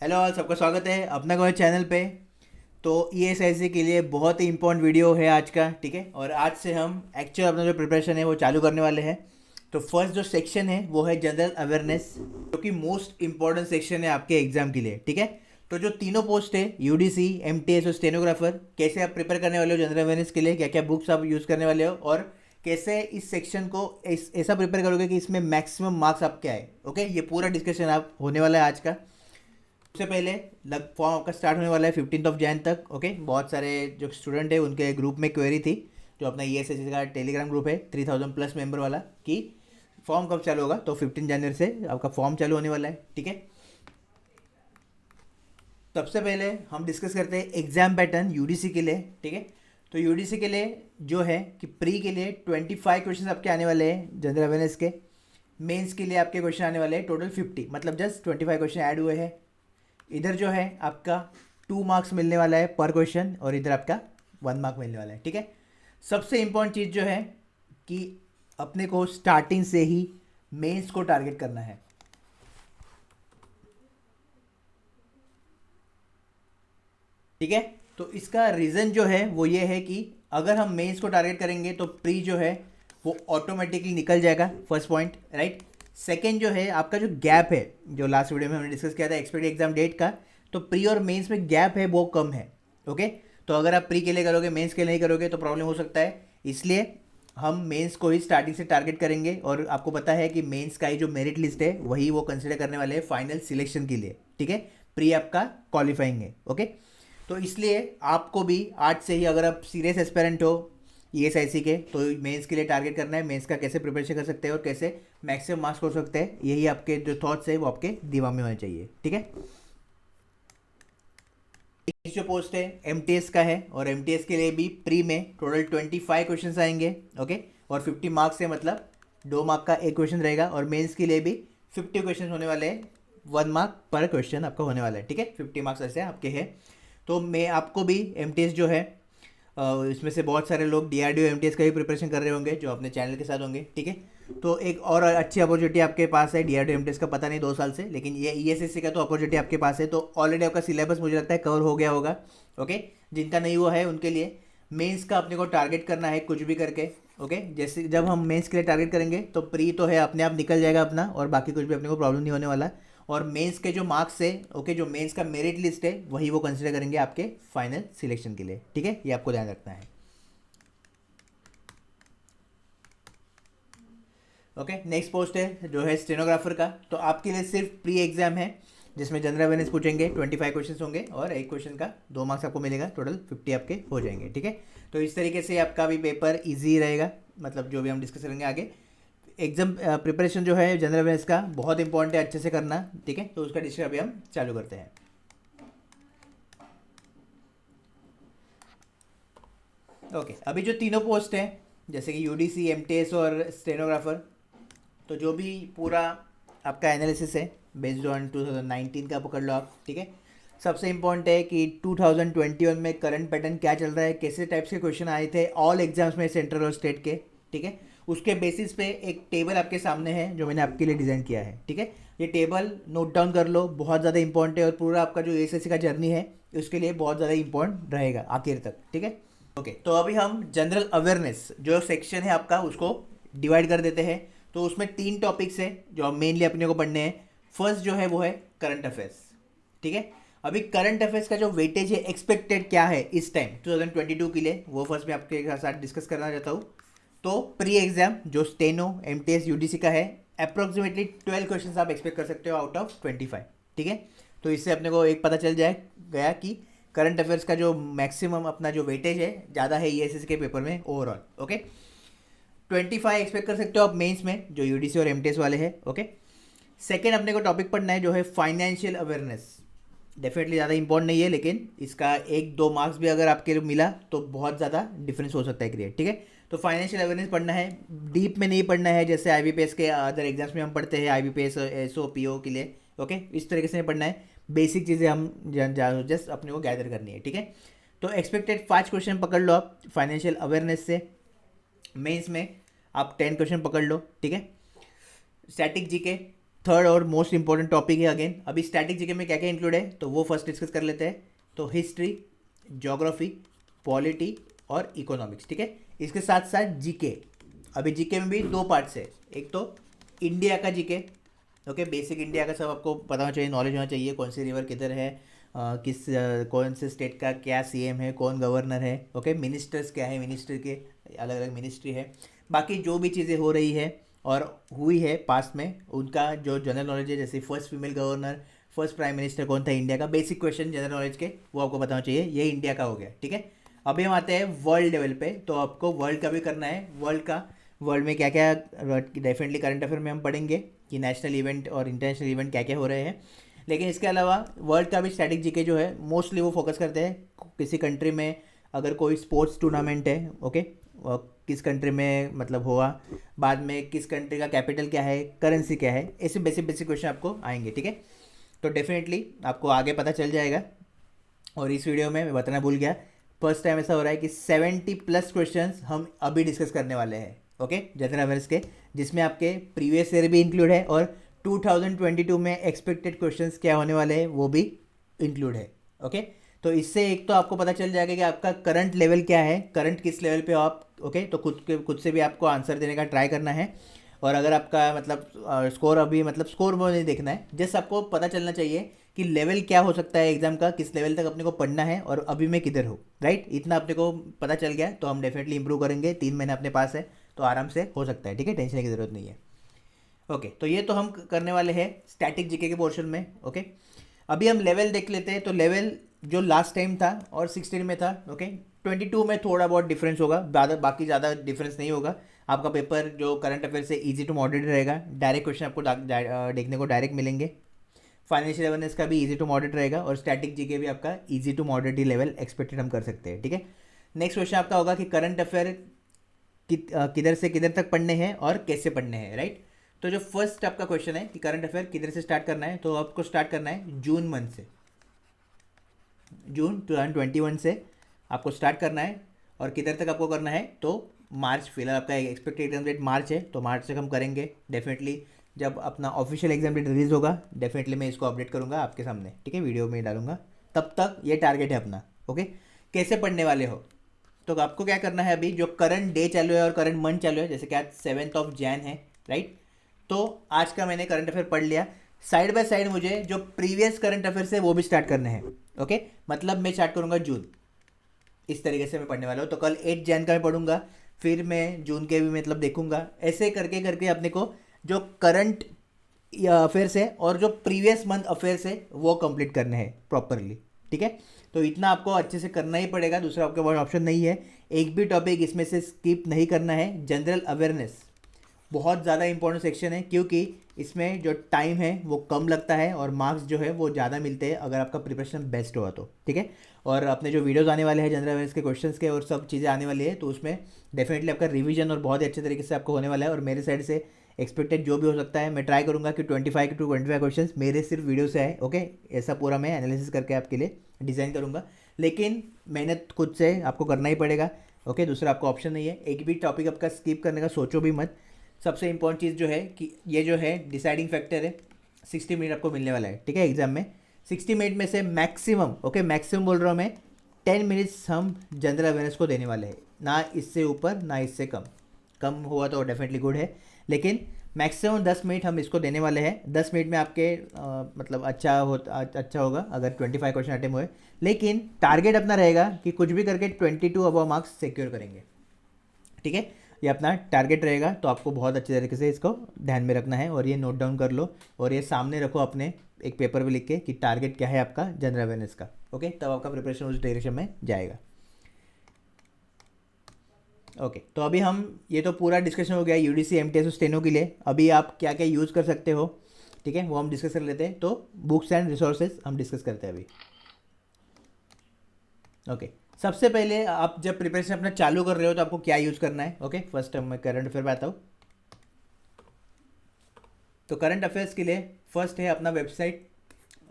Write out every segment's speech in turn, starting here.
Hello all, सबका स्वागत है अपना को चैनल पे। तो ईएसआईसी के लिए बहुत ही इंपॉर्टेंट वीडियो है आज का, ठीक है। और आज से हम एक्चुअल अपना जो प्रिपरेशन है वो चालू करने वाले हैं। तो फर्स्ट जो सेक्शन है वो है जनरल अवेयरनेस, जो कि मोस्ट इंपॉर्टेंट सेक्शन है आपके एग्जाम के लिए, ठीक है। तो जो तीनों पोस्ट है यूडीसी, एमटीएस और स्टेनोग्राफर, कैसे आप प्रिपेयर करने वाले हो जनरल अवेयरनेस के लिए, क्या क्या बुक्स आप यूज़ करने वाले हो, और कैसे इस सेक्शन को ऐसा प्रिपेयर करोगे कि इसमें मैक्सिमम मार्क्स आपके आए। ओके, ये पूरा डिस्कशन आप होने वाला है आज का। सबसे पहले लग फॉर्म आपका स्टार्ट होने वाला है 15 तक। ओके, बहुत सारे जो स्टूडेंट है उनके ग्रुप में क्वेरी थी, जो अपना ईएसएससी का टेलीग्राम ग्रुप है 3000+ मेंबर वाला, कि फॉर्म कब चालू होगा। तो 15 जनवरी से आपका फॉर्म चालू होने वाला है, ठीक है। सबसे पहले हम डिस्कस करते हैं एग्जाम पैटर्न यूडीसी के लिए, ठीक है। तो यूडीसी के लिए जो है कि प्री के लिए 25 क्वेश्चन आपके आने वाले हैं जनरल अवेयरनेस के। मेंस के लिए आपके क्वेश्चन आने वाले हैं टोटल 50, मतलब जस्ट 25 क्वेश्चन ऐड हुए हैं। इधर जो है आपका 2 मार्क्स मिलने वाला है पर क्वेश्चन, और इधर आपका 1 मार्क मिलने वाला है, ठीक है। सबसे इम्पोर्टेंट चीज़ जो है कि अपने को स्टार्टिंग से ही मेंस को टारगेट करना है, ठीक है। तो इसका रीज़न जो है वो ये है कि अगर हम मेंस को टारगेट करेंगे तो प्री जो है वो ऑटोमेटिकली निकल जाएगा, फर्स्ट पॉइंट, राइट। सेकेंड जो है आपका जो गैप है, जो लास्ट वीडियो में हमने डिस्कस किया था एक्सपेक्ट एग्जाम डेट का, तो प्री और मेंस में गैप है वो कम है। ओके, तो अगर आप प्री के लिए करोगे मेंस के लिए नहीं करोगे तो प्रॉब्लम हो सकता है, इसलिए हम मेंस को ही स्टार्टिंग से टारगेट करेंगे। और आपको पता है कि मेंस का ही जो मेरिट लिस्ट है वही वो कंसिडर करने वाले हैं फाइनल सिलेक्शन के लिए, ठीक है। प्री आपका क्वालिफाइंग है, ओके। तो इसलिए आपको भी आज से ही, अगर आप सीरियस एस्पेरेंट हो ईएसआईसी के, तो मेंस के लिए टारगेट करना है। मेंस का कैसे प्रिपरेशन कर सकते हैं और कैसे मैक्सिमम मार्क्स कर सकते हैं, यही आपके जो थॉट्स है वो आपके दिमाग में होने चाहिए, ठीक है। नेक्स्ट जो पोस्ट है एमटीएस का है, और एमटीएस के लिए भी प्री में टोटल 25 क्वेश्चन आएंगे, ओके। और 50 मार्क्स है, मतलब 2 मार्क का एक क्वेश्चन रहेगा। और मेंस के लिए भी 50 क्वेश्चन होने वाले हैं, 1 मार्क पर क्वेश्चन आपका होने वाला है, ठीक है। 50 मार्क्स ऐसे आपके हैं। तो मैं आपको भी एमटीएस जो है, इसमें से बहुत सारे लोग डीआरडीओ एमटीएस का भी प्रिपरेशन कर रहे होंगे जो अपने चैनल के साथ होंगे, ठीक है। तो एक और अच्छी अपॉर्चुनिटी आपके पास है डीआरडीओ एमटीएस का, पता नहीं 2 साल से, लेकिन ये ईएसएससी का तो अपॉर्चुनिटी आपके पास है। तो ऑलरेडी आपका सिलेबस मुझे लगता है कवर हो गया होगा, ओके। जिनका नहीं हुआ है उनके लिए मेंस का अपने को टारगेट करना है कुछ भी करके, ओके। जैसे जब हम मेंस के लिए टारगेट करेंगे तो प्री तो है अपने आप निकल जाएगा अपना, और बाकी कुछ भी अपने को प्रॉब्लम नहीं होने वाला। और मेंस के जो मार्क्स है, ओके, जो मेंस का मेरिट लिस्ट है वही वो कंसिडर करेंगे आपके फाइनल सिलेक्शन के लिए, ठीक है। ये आपको ध्यान रखना है, ओके। नेक्स्ट पोस्ट है जो है स्टेनोग्राफर का। तो आपके लिए सिर्फ प्री एग्जाम है, जिसमें जनरल अवेयरनेस पूछेंगे, 25 क्वेश्चन होंगे, और एक क्वेश्चन का 2 मार्क्स आपको मिलेगा, टोटल 50 आपके हो जाएंगे, ठीक है। तो इस तरीके से आपका भी पेपर ईजी रहेगा, मतलब जो भी हम डिस्कस करेंगे आगे। एग्जाम प्रिपरेशन जो है जनरल अवेयरनेस का बहुत इंपॉर्टेंट है, अच्छे से करना, ठीक है। तो उसका डिस्कशन अभी हम चालू करते हैं। ओके, अभी जो तीनों पोस्ट हैं जैसे कि यूडीसी, एमटीएस और स्टेनोग्राफर, तो जो भी पूरा आपका एनालिसिस है बेस्ड ऑन 2019 का पकड़ लो आप, ठीक है। सबसे इम्पोर्टेंट है कि 2021 में करंट पैटर्न क्या चल रहा है, कैसे टाइप्स के क्वेश्चन आए थे ऑल एग्जाम्स में, सेंट्रल और स्टेट के, ठीक है। उसके बेसिस पे एक टेबल आपके सामने है जो मैंने आपके लिए डिज़ाइन किया है, ठीक है। ये टेबल नोट डाउन कर लो, बहुत ज़्यादा इंपॉर्टेंट है, और पूरा आपका जो एसएससी का जर्नी है उसके लिए बहुत ज़्यादा इंपॉर्टेंट रहेगा आखिर तक, ठीक है। ओके, तो अभी हम जनरल अवेयरनेस जो सेक्शन है आपका उसको डिवाइड कर देते हैं। तो उसमें 3 टॉपिक्स है जो मेनली अपने को पढ़ने हैं। फर्स्ट जो है वो है करंट अफेयर्स, ठीक है। अभी करंट अफेयर्स का जो वेटेज है एक्सपेक्टेड क्या है इस टाइम 2022 के लिए, वो फर्स्ट मैं आपके साथ डिस्कस करना चाहता हूँ। तो प्री एग्जाम जो स्टेनो, एमटीएस, यूडीसी का है, अप्रोक्सीमेटली 12 क्वेश्चन आप एक्सपेक्ट कर सकते हो आउट ऑफ 25, ठीक है। तो इससे अपने को एक पता चल जाए गया कि करंट अफेयर्स का जो मैक्सिमम अपना जो वेटेज है ज़्यादा है ईएसएस के पेपर में ओवरऑल, ओके। 25 एक्सपेक्ट कर सकते हो आप मेंस में, जो यूडीसी और एमटीएस वाले हैं, ओके। सेकेंड अपने को टॉपिक पढ़ना है जो है फाइनेंशियल अवेयरनेस। डेफिनेटली ज़्यादा इंपॉर्टेंट नहीं है, लेकिन इसका 1-2 मार्क्स भी अगर आपके लिए मिला तो बहुत ज़्यादा डिफरेंस हो सकता है क्रिएट, ठीक है। तो फाइनेंशियल अवेयरनेस पढ़ना है, डीप में नहीं पढ़ना है जैसे आईबीपीएस के अदर एग्जाम्स में हम पढ़ते हैं, आईबीपीएस, एसओ, पीओ के लिए, ओके। इस तरीके से पढ़ना है, बेसिक चीज़ें हम जस्ट अपने को गैदर करनी है, ठीक है। तो एक्सपेक्टेड 5 क्वेश्चन पकड़ लो आप फाइनेंशियल अवेयरनेस से। मेंस में आप 10 क्वेश्चन पकड़ लो, ठीक है। स्टैटिक जीके थर्ड और मोस्ट इंपॉर्टेंट टॉपिक है अगेन। अभी स्टैटिक जीके में क्या क्या इंक्लूड है तो वो फर्स्ट डिस्कस कर लेते हैं। तो हिस्ट्री, ज्योग्राफी, पॉलिटी और इकोनॉमिक्स, ठीक है। इसके साथ साथ जीके, अभी जीके में भी दो पार्ट्स है। एक तो इंडिया का जीके, ओके, बेसिक इंडिया का सब आपको पता होना चाहिए, नॉलेज होना चाहिए, कौन सी रिवर किधर है, कौन से स्टेट का क्या सीएम है, कौन गवर्नर है, ओके, मिनिस्टर्स क्या है, मिनिस्टर के अलग अलग मिनिस्ट्री है, बाकी जो भी चीज़ें हो रही है और हुई है पास्ट में उनका जो जनरल नॉलेज है, जैसे first female governor, first prime minister कौन था इंडिया का, बेसिक क्वेश्चन जनरल नॉलेज के वो आपको बताना चाहिए। ये इंडिया का हो गया, ठीक है। अभी हम आते हैं वर्ल्ड लेवल पे, तो आपको वर्ल्ड का भी करना है। वर्ल्ड में क्या क्या, डेफिनेटली करंट अफेयर में हम पढ़ेंगे कि नेशनल इवेंट और इंटरनेशनल इवेंट क्या क्या हो रहे हैं, लेकिन इसके अलावा वर्ल्ड का भी स्टैटिक जीके जो है मोस्टली वो फोकस करते हैं किसी कंट्री में अगर कोई स्पोर्ट्स टूर्नामेंट है, ओके, किस कंट्री में मतलब हुआ, बाद में किस कंट्री का कैपिटल क्या है, करेंसी क्या है, ऐसे बेसिक बेसिक क्वेश्चन आपको आएंगे, ठीक है। तो डेफिनेटली आपको आगे पता चल जाएगा। और इस वीडियो में मैं बताना भूल गया, फर्स्ट टाइम ऐसा हो रहा है कि 70+ क्वेश्चंस हम अभी डिस्कस करने वाले हैं, ओके, जनरल अवेयर्स के, जिसमें आपके प्रीवियस ईयर भी इंक्लूड है और 2022 में एक्सपेक्टेड क्वेश्चंस क्या होने वाले हैं वो भी इंक्लूड है, ओके। तो इससे एक तो आपको पता चल जाएगा कि आपका करंट लेवल क्या है, करंट किस लेवल पे हो आप, ओके। तो खुद से भी आपको आंसर देने का ट्राई करना है। और अगर आपका मतलब स्कोर अभी मतलब स्कोर वो नहीं देखना है, जस्ट आपको पता चलना चाहिए कि लेवल क्या हो सकता है एग्जाम का, किस लेवल तक अपने को पढ़ना है और अभी मैं किधर हूँ, राइट। इतना अपने को पता चल गया तो हम डेफिनेटली इंप्रूव करेंगे। 3 महीने अपने पास है तो आराम से हो सकता है, ठीक है, टेंशन की ज़रूरत नहीं है, ओके। तो ये तो हम करने वाले हैं स्टैटिक जीके के पोर्शन में, ओके। अभी हम लेवल देख लेते हैं। तो लेवल जो लास्ट टाइम था और 16 में था, ओके, 22 में थोड़ा बहुत डिफरेंस होगा, बाकी ज़्यादा डिफरेंस नहीं होगा। आपका पेपर जो करंट अफेयर से इजी टू मॉडरेट रहेगा, डायरेक्ट क्वेश्चन आपको देखने को डायरेक्ट मिलेंगे। फाइनेंशियल अवेयरनेस का भी इजी टू मॉडरेट रहेगा और स्टैटिक जीके भी आपका इजी टू मॉडरेट ही लेवल एक्सपेक्टेड हम कर सकते हैं, ठीक है। नेक्स्ट क्वेश्चन आपका होगा कि करंट अफेयर किधर से किधर तक पढ़ने हैं और कैसे पढ़ने हैं, राइट। तो जो फर्स्ट आपका क्वेश्चन है कि करंट अफेयर किधर से स्टार्ट करना है, तो आपको स्टार्ट करना है जून मंथ से, जून 2021 से आपको स्टार्ट करना है। और किधर तक आपको करना है तो मार्च, फिलहाल आपका एक्सपेक्टेड एग्जाम डेट मार्च है तो मार्च तक हम करेंगे डेफिनेटली। जब अपना ऑफिशियल एग्जाम डेट रिलीज होगा डेफिनेटली मैं इसको अपडेट करूंगा आपके सामने, ठीक है, वीडियो में डालूंगा। तब तक ये टारगेट है अपना, ओके। कैसे पढ़ने वाले हो, तो आपको क्या करना है, अभी जो करंट डे चालू है और करंट मंथ चालू है, जैसे कि आज 7 जनवरी है, राइट। तो आज का मैंने करंट अफेयर पढ़ लिया, साइड बाय साइड मुझे जो प्रीवियस करंट अफेयर्स है वो भी स्टार्ट करने हैं, ओके। मतलब मैं स्टार्ट करूंगा जून, इस तरीके से मैं पढ़ने वाला हूँ। तो कल 8 जनवरी का मैं पढ़ूंगा, फिर मैं जून के भी मतलब देखूंगा, ऐसे करके करके अपने को जो करंट अफेयर्स है और जो प्रीवियस मंथ अफेयर्स है वो कंप्लीट करने हैं प्रॉपरली, ठीक है। तो इतना आपको अच्छे से करना ही पड़ेगा, दूसरा आपके पास ऑप्शन नहीं है। एक भी टॉपिक इसमें से स्किप नहीं करना है। जनरल अवेयरनेस बहुत ज़्यादा इंपॉर्टेंट सेक्शन है क्योंकि इसमें जो टाइम है वो कम लगता है और मार्क्स जो है वो ज़्यादा मिलते हैं अगर आपका प्रिपरेशन बेस्ट हुआ तो, ठीक है। और अपने जो वीडियोस आने वाले हैं जनरल अवेयरनेस के क्वेश्चंस के और सब चीज़ें आने वाली है, तो उसमें डेफिनेटली आपका रिवीजन और बहुत ही अच्छे तरीके से आपको होने वाला है। और मेरे साइड से एक्सपेक्टेड जो भी हो सकता है मैं ट्राई करूँगा कि 25 to 25 क्वेश्चन मेरे सिर्फ वीडियो से आए, ओके। ऐसा पूरा मैं एनालिसिस करके आपके लिए डिज़ाइन करूँगा, लेकिन मेहनत खुद से आपको करना ही पड़ेगा, ओके। दूसरा आपको ऑप्शन नहीं है। एक भी टॉपिक आपका स्किप करने का सोचो भी मत। सबसे इंपॉर्टेंट चीज़ जो है कि ये जो है डिसाइडिंग फैक्टर है, 60 मिनट आपको मिलने वाला है, ठीक है, एग्जाम में। 60 मिनट में से मैक्सिमम, ओके, मैक्सिमम बोल रहा हूँ मैं, 10 मिनट्स हम जनरल अवेयरनेस को देने वाले हैं, ना इससे ऊपर ना इससे कम। कम हुआ तो डेफिनेटली गुड है, लेकिन मैक्सिमम 10 मिनट हम इसको देने वाले हैं। 10 मिनट में आपके मतलब अच्छा होगा अगर 25 क्वेश्चन अटेम्प्ट हुए, लेकिन टारगेट अपना रहेगा कि कुछ भी करके 22 अबव मार्क्स सिक्योर करेंगे, ठीक है। ये अपना टारगेट रहेगा, तो आपको बहुत अच्छे तरीके से इसको ध्यान में रखना है और ये नोट डाउन कर लो और ये सामने रखो अपने एक पेपर पे लिख के कि टारगेट क्या है आपका जनरल अवेयरनेस का, ओके। तब आपका प्रिपरेशन उस डायरेक्शन में जाएगा, ओके। तो अभी हम ये तो पूरा डिस्कशन हो गया यूडीसी एमटीएस और स्टेनो के लिए। अभी आप क्या क्या यूज़ कर सकते हो, ठीक है, वो हम डिस्कस कर लेते हैं। तो बुक्स एंड रिसोर्सेज हम डिस्कस करते हैं अभी, ओके। सबसे पहले आप जब प्रिपरेशन अपना चालू कर रहे हो तो आपको क्या यूज़ करना है, ओके। फर्स्ट मैं करंट अफेयर पे आता हूँ। तो करंट अफेयर्स के लिए फर्स्ट है अपना वेबसाइट,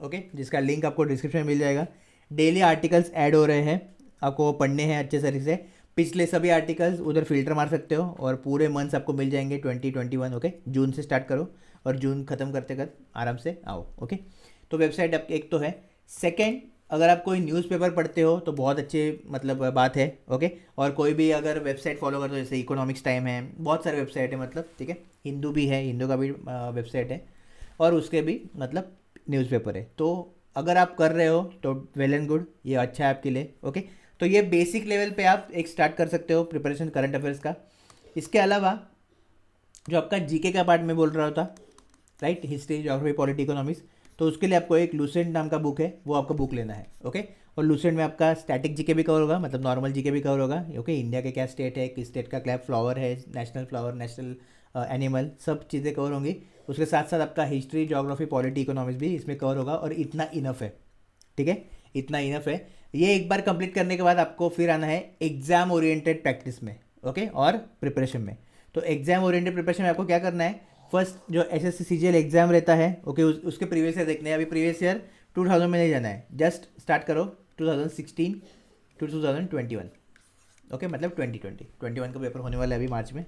ओके, जिसका लिंक आपको डिस्क्रिप्शन में मिल जाएगा। डेली आर्टिकल्स ऐड हो रहे हैं, आपको पढ़ने हैं अच्छे तरीके से। पिछले सभी आर्टिकल्स उधर फिल्टर मार सकते हो और पूरे मंथ्स आपको मिल जाएंगे 2021, ओके। जून से स्टार्ट करो और जून ख़त्म करते करते आराम से आओ। ओके, तो वेबसाइट आप एक तो है। सेकेंड, अगर आप कोई न्यूज़पेपर पढ़ते हो तो बहुत अच्छे मतलब बात है। ओके, और कोई भी अगर वेबसाइट फॉलो करते हो जैसे इकोनॉमिक्स टाइम है, बहुत सारे वेबसाइट है मतलब, ठीक है, हिंदू भी है, हिंदू का भी वेबसाइट है, और उसके भी मतलब न्यूज़पेपर है। तो अगर आप कर रहे हो तो वेल एंड गुड, ये अच्छा है आपके लिए। ओके, तो ये बेसिक लेवल पे आप एक स्टार्ट कर सकते हो प्रिपरेशन करंट अफेयर्स का। इसके अलावा जो आपका जीके का पार्ट में बोल रहा था, right, history, geography, polity, economics, तो उसके लिए आपको एक लूसेंट नाम का बुक है, वो आपका बुक लेना है। ओके, और लूसेंट में आपका स्टैटिक जीके भी कवर होगा, मतलब नॉर्मल जीके भी कवर होगा। ओके, इंडिया के क्या स्टेट है, किस स्टेट का क्या फ्लावर है, नेशनल फ्लावर, नेशनल एनिमल, सब चीज़ें कवर होंगी। उसके साथ साथ आपका हिस्ट्री, ज्योग्राफी, पॉलिटी, इकोनॉमिक्स भी इसमें कवर होगा, और इतना इनफ है। ठीक है, इतना इनफ है। ये एक बार कंप्लीट करने के बाद आपको फिर आना है एग्जाम ओरिएंटेड प्रैक्टिस में। ओके, और प्रिपरेशन में। तो एग्जाम ओरिएंटेड प्रिपरेशन में आपको क्या करना है, फर्स्ट जो एसएससी सीजीएल एग्जाम रहता है, ओके, उसके प्रीवियस ईयर देखने हैं। अभी प्रीवियस ईयर 2000 में नहीं जाना है, जस्ट स्टार्ट करो 2016 टू 2021। ओके, मतलब 2021 का पेपर होने वाला है अभी मार्च में।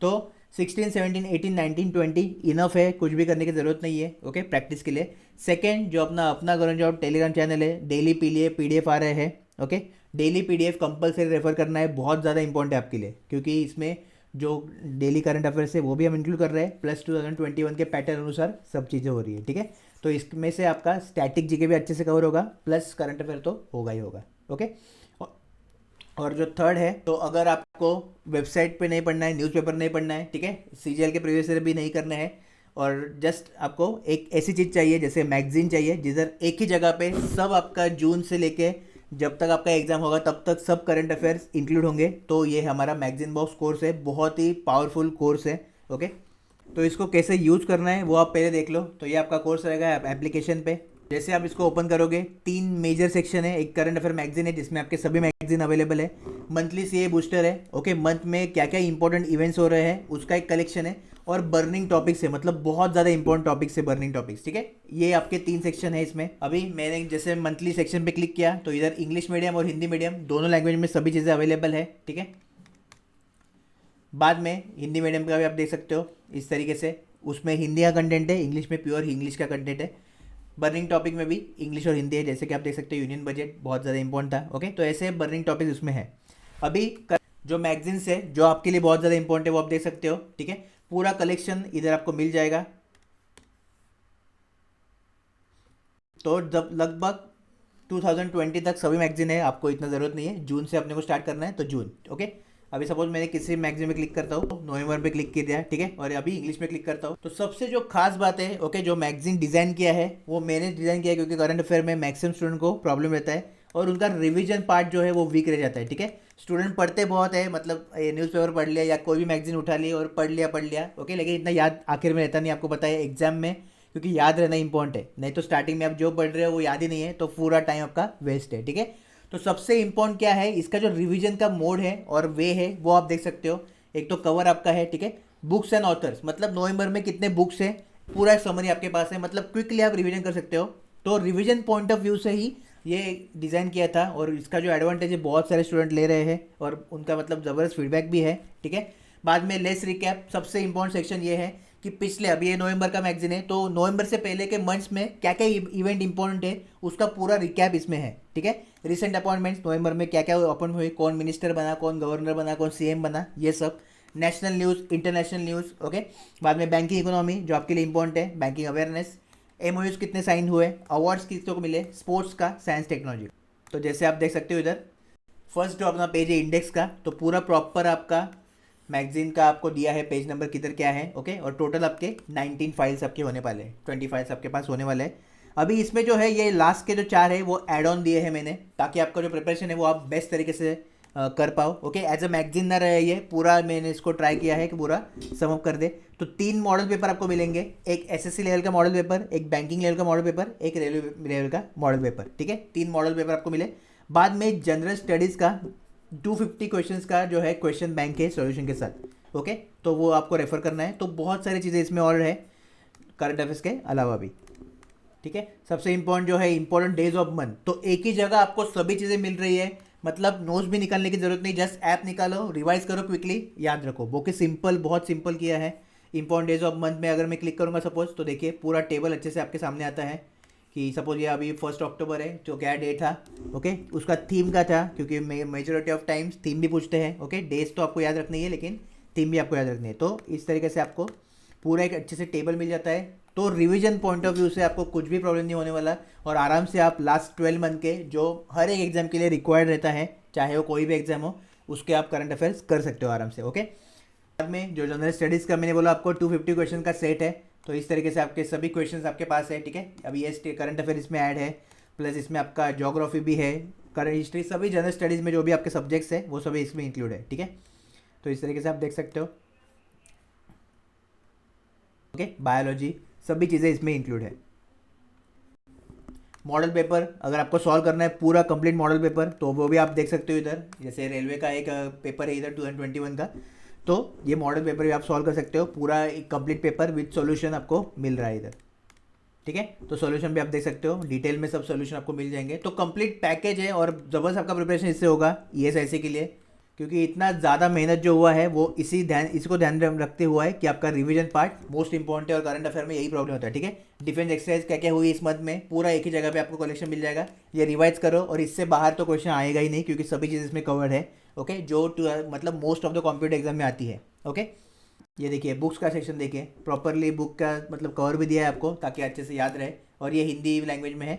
तो 16, 17, 18, 19, 20 इनफ है, कुछ भी करने की ज़रूरत नहीं है। ओके, प्रैक्टिस के लिए। सेकेंड, जो अपना अपना गवर्नमेंट जॉब टेलीग्राम चैनल है, डेली पीडीएफ आ रहे हैं। Okay, daily PDF compulsory refer करना है, बहुत ज़्यादा इंपॉर्टेंट है आपके लिए, क्योंकि इसमें जो डेली करंट अफेयर्स है वो भी हम इंक्लूड कर रहे हैं, प्लस 2021 के पैटर्न अनुसार सब चीज़ें हो रही है। ठीक है, तो इसमें से आपका स्टैटिक जीके भी अच्छे से कवर होगा, प्लस करंट अफेयर तो होगा ही होगा। ओके, और जो थर्ड है, तो अगर आपको वेबसाइट पे नहीं पढ़ना है, न्यूज़पेपर नहीं पढ़ना है, ठीक है, सीजीएल के प्रीवियस ईयर भी नहीं करना है, और जस्ट आपको एक ऐसी चीज़ चाहिए जैसे मैगजीन चाहिए, जिधर एक ही जगह पे सब आपका जून से लेके जब तक आपका एग्जाम होगा तब तक सब करंट अफेयर्स इंक्लूड होंगे। तो ये हमारा मैगजीन बॉक्स कोर्स है, बहुत ही पावरफुल कोर्स है। ओके, तो इसको कैसे यूज़ करना है वो आप पहले देख लो। तो ये आपका कोर्स रहेगा एप्लीकेशन पे। जैसे आप इसको ओपन करोगे, 3 मेजर सेक्शन है। एक करंट अफेयर मैगजीन है जिसमें आपके सभी मैगजीन अवेलेबल है। मंथली सीए बूस्टर है। ओके, मंथ में क्या क्या इंपॉर्टेंट इवेंट्स हो रहे हैं उसका एक कलेक्शन है, और बर्निंग टॉपिक्स है, मतलब बहुत ज़्यादा इंपॉर्टेंट टॉपिक्स है, बर्निंग टॉपिक्स। ठीक है, ये आपके 3 सेक्शन है इसमें। अभी मैंने जैसे मंथली सेक्शन पे क्लिक किया तो इधर इंग्लिश मीडियम और हिंदी मीडियम दोनों लैंग्वेज में सभी चीज़ें अवेलेबल है। ठीक है, बाद में हिंदी मीडियम का भी आप देख सकते हो इस तरीके से, उसमें हिंदी का कंटेंट है, इंग्लिश में प्योर इंग्लिश का कंटेंट है। बर्निंग टॉपिक में भी इंग्लिश और हिंदी है, जैसे कि आप देख सकते हो यूनियन बजट बहुत ज़्यादा इंपॉर्टेंट था। ओके, तो ऐसे बर्निंग टॉपिक उसमें है। अभी जो मैगजीन्स है जो आपके लिए बहुत ज़्यादा इंपॉर्टेंट है वो आप देख सकते हो। ठीक है, पूरा कलेक्शन इधर आपको मिल जाएगा। तो जब लगभग 2020 तक सभी मैगजीन है, आपको इतना ज़रूरत नहीं है, जून से अपने को स्टार्ट करना है तो जून। ओके, अभी सपोज मैंने किसी मैगजीन में क्लिक करता हूँ, नवंबर पे क्लिक किया, ठीक है, और अभी इंग्लिश में क्लिक करता हूँ। तो सबसे जो खास बात है, ओके, जो मैगजीन डिज़ाइन किया है वो मैंने डिज़ाइन किया है, क्योंकि करंट अफेयर में मैक्सिमम स्टूडेंट को प्रॉब्लम रहता है और उनका रिवीजन पार्ट जो है वो वीक रह जाता है। ठीक है, स्टूडेंट पढ़ते बहुत है, मतलब ये न्यूज़पेपर पढ़ लिया या कोई भी मैगजीन उठा ली और पढ़ लिया। ओके, लेकिन इतना याद आखिर में रहता नहीं, आपको पता है एग्जाम में, क्योंकि याद रहना इंपॉर्टेंट है। नहीं तो स्टार्टिंग में आप जो पढ़ रहे हो वो याद ही नहीं है, तो पूरा टाइम आपका वेस्ट है। ठीक है, तो सबसे इंपॉर्टेंट क्या है, इसका जो रिवीजन का मोड है और वे है वो आप देख सकते हो। एक तो कवर आपका है, ठीक है, बुक्स एंड ऑथर्स, मतलब नवंबर में कितने बुक्स है पूरा समरी आपके पास है, मतलब क्विकली आप रिवीजन कर सकते हो। तो रिवीजन पॉइंट ऑफ व्यू से ही ये डिज़ाइन किया था, और इसका जो एडवांटेज है बहुत सारे स्टूडेंट ले रहे हैं और उनका मतलब ज़बरदस्त फीडबैक भी है। ठीक है, बाद में लेस रिकैप, सबसे इंपॉर्टेंट सेक्शन ये है कि पिछले, अभी ये नवंबर का मैगजीन है तो नवंबर से पहले के मंथ्स में क्या क्या इवेंट इंपॉर्टेंट है उसका पूरा रिकैप इसमें है। ठीक है, रिसेंट अपॉइंटमेंट्स नवंबर में क्या क्या अपॉइंट हुई, कौन मिनिस्टर बना, कौन गवर्नर बना, कौन सीएम बना, ये सब, national news, international news. Okay, बाद में बैंकिंग इकोनॉमी जो आपके लिए इंपॉर्टेंट है, बैंकिंग अवेयरनेस, एमओयूज कितने साइन हुए, अवार्ड्स किसको मिले, स्पोर्ट्स का, साइंस टेक्नोलॉजी। तो जैसे आप देख सकते हो इधर फर्स्ट जो अपना पेज है इंडेक्स का, तो पूरा प्रॉपर आपका मैगजीन का आपको दिया है, पेज नंबर किधर क्या है। ओके, और टोटल आपके 19 फाइल्स आपके होने वाले हैं, 20 फाइल्स आपके पास होने वाले हैं। अभी इसमें जो है ये लास्ट के जो 4 है वो ऐड ऑन दिए हैं मैंने, ताकि आपका जो प्रिपरेशन है वो आप बेस्ट तरीके से कर पाओ। ओके, एज अ मैगजीन ना रहे ये पूरा, मैंने इसको ट्राई किया है कि पूरा समअप कर दे। तो 3 मॉडल पेपर आपको मिलेंगे, एक एसएससी लेवल का मॉडल पेपर, एक बैंकिंग लेवल का मॉडल पेपर, एक रेलवे लेवल का मॉडल पेपर। ठीक है, 3 मॉडल पेपर आपको मिले। बाद में जनरल स्टडीज़ का 250 क्वेश्चंस का जो है क्वेश्चन बैंक है सॉल्यूशन के साथ। ओके, तो वो आपको रेफर करना है। तो बहुत सारी चीज़ें इसमें और है करंट अफेयर्स के अलावा भी। ठीक है, सबसे इंपॉर्टेंट जो है इंपॉर्टेंट डेज ऑफ मंथ, तो एक ही जगह आपको सभी चीज़ें मिल रही है, मतलब नोट्स भी निकालने की जरूरत नहीं, जस्ट ऐप निकालो, रिवाइज करो क्विकली, याद रखो। वो कि सिंपल, बहुत सिंपल किया है, इंपॉर्टेंट डेज ऑफ मंथ में अगर मैं क्लिक करूँगा सपोज, तो देखिए पूरा टेबल अच्छे से आपके सामने आता है कि सपोज ये अभी 1 अक्टूबर है, जो क्या डे था, ओके, उसका थीम का था, क्योंकि मेजोरिटी ऑफ टाइम्स थीम भी पूछते हैं, ओके, डेज तो आपको याद रखनी है लेकिन थीम भी आपको याद रखनी है। तो इस तरीके से आपको पूरा एक अच्छे से टेबल मिल जाता है, तो रिवीजन पॉइंट ऑफ व्यू से आपको कुछ भी प्रॉब्लम नहीं होने वाला, और आराम से आप लास्ट 12 मंथ के जो हर एक एग्जाम के लिए रिक्वायर्ड रहता है, चाहे वो कोई भी एग्जाम हो, उसके आप करंट अफेयर्स कर सकते हो आराम से, ओके। बाद में जो जनरल स्टडीज़ का मैंने बोला आपको 250 क्वेश्चन का सेट है, तो इस तरीके से आपके सभी क्वेश्चंस आपके पास है, ठीक है। अभी ये करंट अफेयर इसमें ऐड है, प्लस इसमें आपका ज्योग्राफी भी है, करंट हिस्ट्री, सभी जनरल स्टडीज़ में जो भी आपके सब्जेक्ट्स है वो सभी इसमें इंक्लूड है, ठीक है। तो इस तरीके से आप देख सकते हो, ओके। बायोलॉजी, सभी चीज़ें इसमें इंक्लूड है। मॉडल पेपर अगर आपको सॉल्व करना है पूरा कंप्लीट मॉडल पेपर, तो वो भी आप देख सकते हो इधर, जैसे रेलवे का एक पेपर है इधर 2021 का, तो ये मॉडल पेपर भी आप सॉल्व कर सकते हो, पूरा एक कंप्लीट पेपर विद सॉल्यूशन आपको मिल रहा है इधर, ठीक है। तो सॉल्यूशन भी आप देख सकते हो, डिटेल में सब सॉल्यूशन आपको मिल जाएंगे, तो कंप्लीट पैकेज है, और ज़बरदस्त आपका प्रिपरेशन इससे होगा ESIC के लिए, क्योंकि इतना ज़्यादा मेहनत जो हुआ है वो इसको ध्यान रखते हुआ है कि आपका रिवीजन पार्ट मोस्ट इंपॉर्टेंट है, और करंट अफेयर में यही प्रॉब्लम होता है, ठीक है। डिफेंस एक्सरसाइज क्या क्या हुई इस मंथ में, पूरा एक ही जगह पे आपको कलेक्शन मिल जाएगा, ये रिवाइज करो, और इससे बाहर तो क्वेश्चन आएगा ही नहीं, क्योंकि सभी चीज़ इसमें कवर्ड है, ओके, जो मतलब most of the competitive exam में आती है, ओके। ये देखिए बुक्स का सेक्शन, देखिए प्रॉपरली बुक का मतलब कवर भी दिया है आपको, ताकि अच्छे से याद रहे, और ये हिंदी लैंग्वेज में है,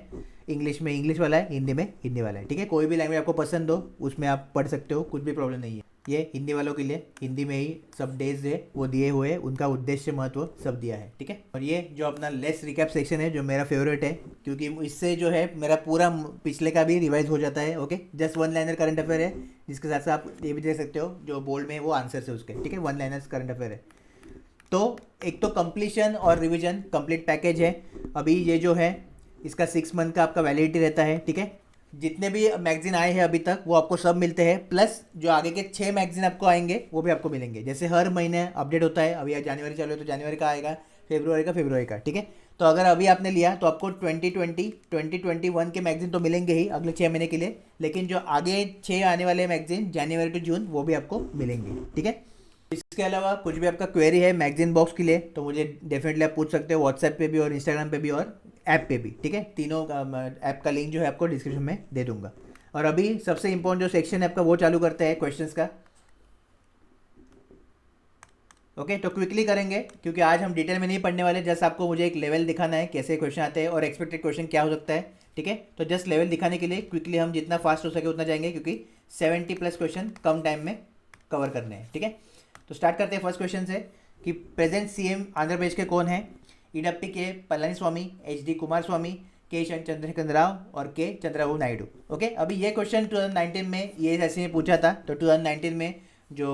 इंग्लिश में इंग्लिश वाला है, हिंदी में हिंदी वाला है, ठीक है। कोई भी लैंग्वेज आपको पसंद हो उसमें आप पढ़ सकते हो, कुछ भी प्रॉब्लम नहीं है। ये हिंदी वालों के लिए हिंदी में ही सब डेज है वो दिए हुए हैं, उनका उद्देश्य महत्व सब दिया है, ठीक है। और ये जो अपना लेस रिकैप सेक्शन है, जो मेरा फेवरेट है, क्योंकि इससे जो है मेरा पूरा पिछले का भी रिवाइज हो जाता है, okay. Just 1 liner current affair है, जिसके साथ साथ आप ये भी देख सकते हो जो बोल्ड में वो आंसर है उसके, ठीक है, 1 लाइनर्स करंट अफेयर है। तो एक तो कंप्लीशन और रिवीजन कंप्लीट पैकेज है। अभी ये जो है इसका 6 मंथ का आपका वैलिडिटी रहता है, ठीक है। जितने भी मैगजीन आए हैं अभी तक वो आपको सब मिलते हैं, प्लस जो आगे के 6 मैगजीन आपको आएंगे वो भी आपको मिलेंगे, जैसे हर महीने अपडेट होता है। अभी जनवरी चालू है तो जनवरी का आएगा, फेब्रुवरी का, ठीक है। तो अगर अभी आपने लिया तो आपको 2021 के मैगजीन तो मिलेंगे ही अगले 6 महीने के लिए, लेकिन जो आगे 6 आने वाले मैगजीन जनवरी टू जून वो भी आपको मिलेंगे, ठीक है। इसके अलावा कुछ भी आपका क्वेरी है मैगजीन बॉक्स के लिए तो मुझे डेफिनेटली आप पूछ सकते हो, व्हाट्सएप पे भी और इंस्टाग्राम पे भी और ऐप पे भी, ठीक है। तीनों ऐप का लिंक जो है आपको डिस्क्रिप्शन में दे दूंगा। और अभी सबसे इंपॉर्टेंट जो सेक्शन है आपका वो चालू करते हैं क्वेश्चंस का, ओके। तो क्विकली करेंगे क्योंकि आज हम डिटेल में नहीं पढ़ने वाले, जस्ट आपको मुझे एक लेवल दिखाना है कैसे क्वेश्चन आते हैं और एक्सपेक्टेड क्वेश्चन क्या हो सकता है, ठीक है। तो जस्ट लेवल दिखाने के लिए क्विकली हम जितना फास्ट हो सके उतना जाएंगे, क्योंकि 70+ क्वेश्चन कम टाइम में कवर करने हैं, ठीक है। तो स्टार्ट करते हैं फर्स्ट क्वेश्चन से कि प्रेजेंट CM आंध्र प्रदेश के कौन है। इडप्पी के पलानीस्वामी, HD कुमारस्वामी, के चंद्रशेखर राव और के चंद्रबाबू नायडू, ओके। अभी ये क्वेश्चन 2019 में ESIC ने पूछा था, तो 2019 में जो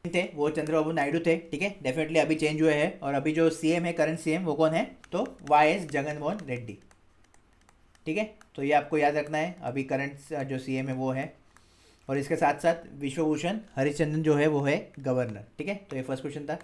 थे वो चंद्रबाबू नायडू थे, ठीक है। डेफिनेटली अभी चेंज हुए हैं, और अभी जो CM है करंट CM वो कौन है, तो YS जगनमोहन रेड्डी, ठीक है। तो ये आपको याद रखना है, अभी करंट जो CM है वो है, और इसके साथ साथ विश्वभूषण हरिचंदन जो है वो है गवर्नर, ठीक है। तो ये फर्स्ट क्वेश्चन था।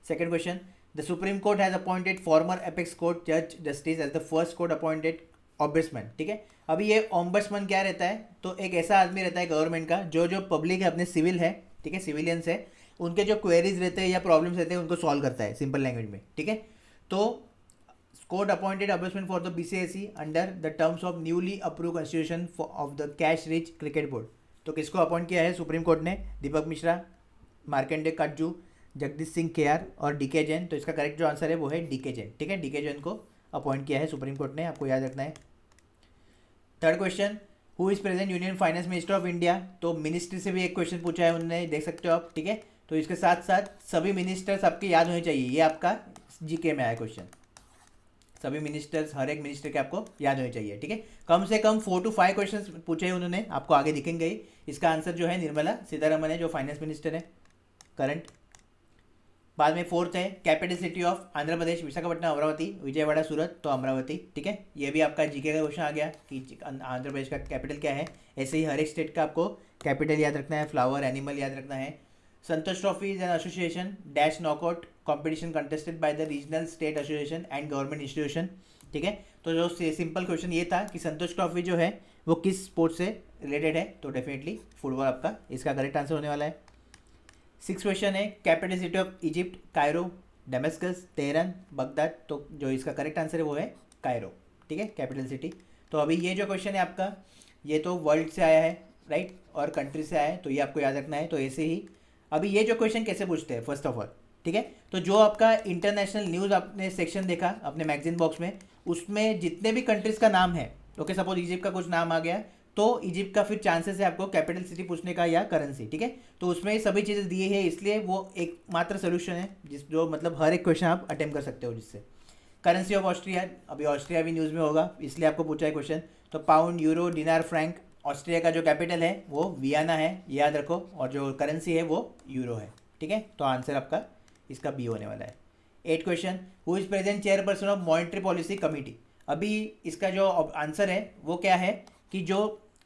Second question, the supreme court has appointed former apex court जज justice as the first court appointed ombudsman, ठीक है। अभी ये ऑम्बड्समैन क्या रहता है, तो एक ऐसा आदमी रहता है गवर्नमेंट का जो पब्लिक है, अपने सिविल है, ठीक है, सिविलियंस है, उनके जो क्वेरीज रहते हैं या प्रॉब्लम्स रहते हैं उनको सॉल्व करता है सिंपल लैंग्वेज में, ठीक है। तो court appointed ombudsman for the BCSE under the terms of newly approve constitution of the cash rich cricket board. तो किसको अपॉइंट किया है सुप्रीम कोर्ट ने, दीपक मिश्रा, मार्कंडे काटजू, जगदीश सिंह KR और DK जैन। तो इसका करेक्ट जो आंसर है वो है DK जैन, ठीक है। DK जैन को अपॉइंट किया है सुप्रीम कोर्ट ने, आपको याद रखना है। Third question, who is present union finance minister of India. तो मिनिस्ट्री से भी एक क्वेश्चन पूछा है उन्होंने, देख सकते हो आप, ठीक है। तो इसके साथ साथ सभी मिनिस्टर्स आपके याद होने चाहिए, ये आपका GK में आया क्वेश्चन, सभी मिनिस्टर्स, हर एक मिनिस्टर के आपको याद होने चाहिए, ठीक है। कम से कम 4 to 5 क्वेश्चंस पूछे हैं उन्होंने, आपको आगे दिखेंगे ही। इसका आंसर जो है निर्मला सीतारमण है, जो फाइनेंस मिनिस्टर है करंट। बाद में फोर्थ है capital city of Andhra Pradesh, Visakhapatnam, Amravati, Vijayawada, सूरत, तो अमरावती, ठीक है। ये भी आपका GK का क्वेश्चन आ गया कि आंध्र प्रदेश का कैपिटल क्या है। ऐसे ही हर एक स्टेट का आपको कैपिटल याद रखना है, फ्लावर, एनिमल याद रखना है। Santosh trophy is an association dash knockout competition contested by the regional state association and government institution, ठीक है। तो जो सिंपल क्वेश्चन ये था कि संतोष ट्रॉफी जो है वो किस स्पोर्ट से रिलेटेड है, तो डेफिनेटली फुटबॉल आपका इसका करेक्ट आंसर होने वाला है। 6th क्वेश्चन है capital city of Egypt Cairo, Damascus, Tehran, Baghdad. तो जो इसका करेक्ट आंसर है वो है कायरो, ठीक है, कैपिटल सिटी। तो अभी ये जो क्वेश्चन है आपका, ये तो वर्ल्ड से आया है, राइट, और कंट्री से आया है, तो ये आपको याद रखना है। तो ऐसे ही अभी ये जो क्वेश्चन कैसे पूछते हैं फर्स्ट ऑफ ऑल, ठीक है। तो जो आपका इंटरनेशनल न्यूज़ आपने सेक्शन देखा अपने मैगजीन बॉक्स में, उसमें जितने भी कंट्रीज का नाम है, ओके, सपोज इजिप्ट का कुछ नाम आ गया, तो इजिप्ट का फिर चांसेस है आपको कैपिटल सिटी पूछने का या करेंसी, ठीक है। तो उसमें सभी चीज़ें दी है, इसलिए वो एक मात्र सोल्यूशन है जिस जो मतलब हर एक क्वेश्चन आप अटेम्प्ट कर सकते हो जिससे। करेंसी ऑफ ऑस्ट्रिया, अभी ऑस्ट्रिया भी न्यूज़ में होगा इसलिए आपको पूछा है क्वेश्चन। तो पाउंड, यूरो, डिनार, फ्रैंक। ऑस्ट्रिया का जो कैपिटल है वो वियना है, याद रखो, और जो करेंसी है वो यूरो है, ठीक है। तो आंसर आपका इसका बी होने वाला है। 8 question, who is present chairperson of monetary policy committee. अभी इसका जो आंसर है वो क्या है कि जो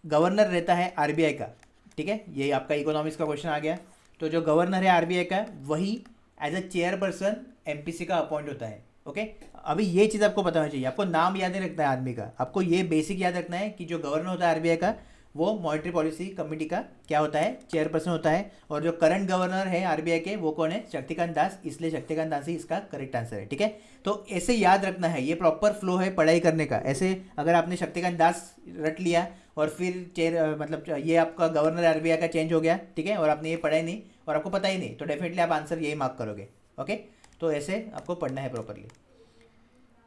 गवर्नर रहता है आरबीआई का, ठीक है, ये आपका इकोनॉमिक्स का क्वेश्चन आ गया। तो जो गवर्नर है आरबीआई का, वही एज अ चेयरपर्सन एमपीसी का अपॉइंट होता है, ओके। अभी ये चीज़ आपको पता होना चाहिए, आपको नाम याद नहीं रखना है आदमी का, आपको ये बेसिक याद रखना है कि जो गवर्नर होता है आरबीआई का, वो मॉनेटरी पॉलिसी कमेटी का क्या होता है, चेयरपर्सन होता है। और जो करंट गवर्नर है आरबीआई के वो कौन है, शक्तिकांत दास, इसलिए शक्तिकांत दास ही इसका करेक्ट आंसर है, ठीक है। तो ऐसे याद रखना है, ये प्रॉपर फ्लो है पढ़ाई करने का। ऐसे अगर आपने शक्तिकांत दास रट लिया और फिर चेयर मतलब ये आपका गवर्नर आरबीआई का चेंज हो गया, ठीक है, और आपने ये पढ़ा ही नहीं और आपको पता ही नहीं, तो डेफिनेटली आप आंसर यही मार्क करोगे, ओके। तो ऐसे आपको पढ़ना है प्रॉपरली।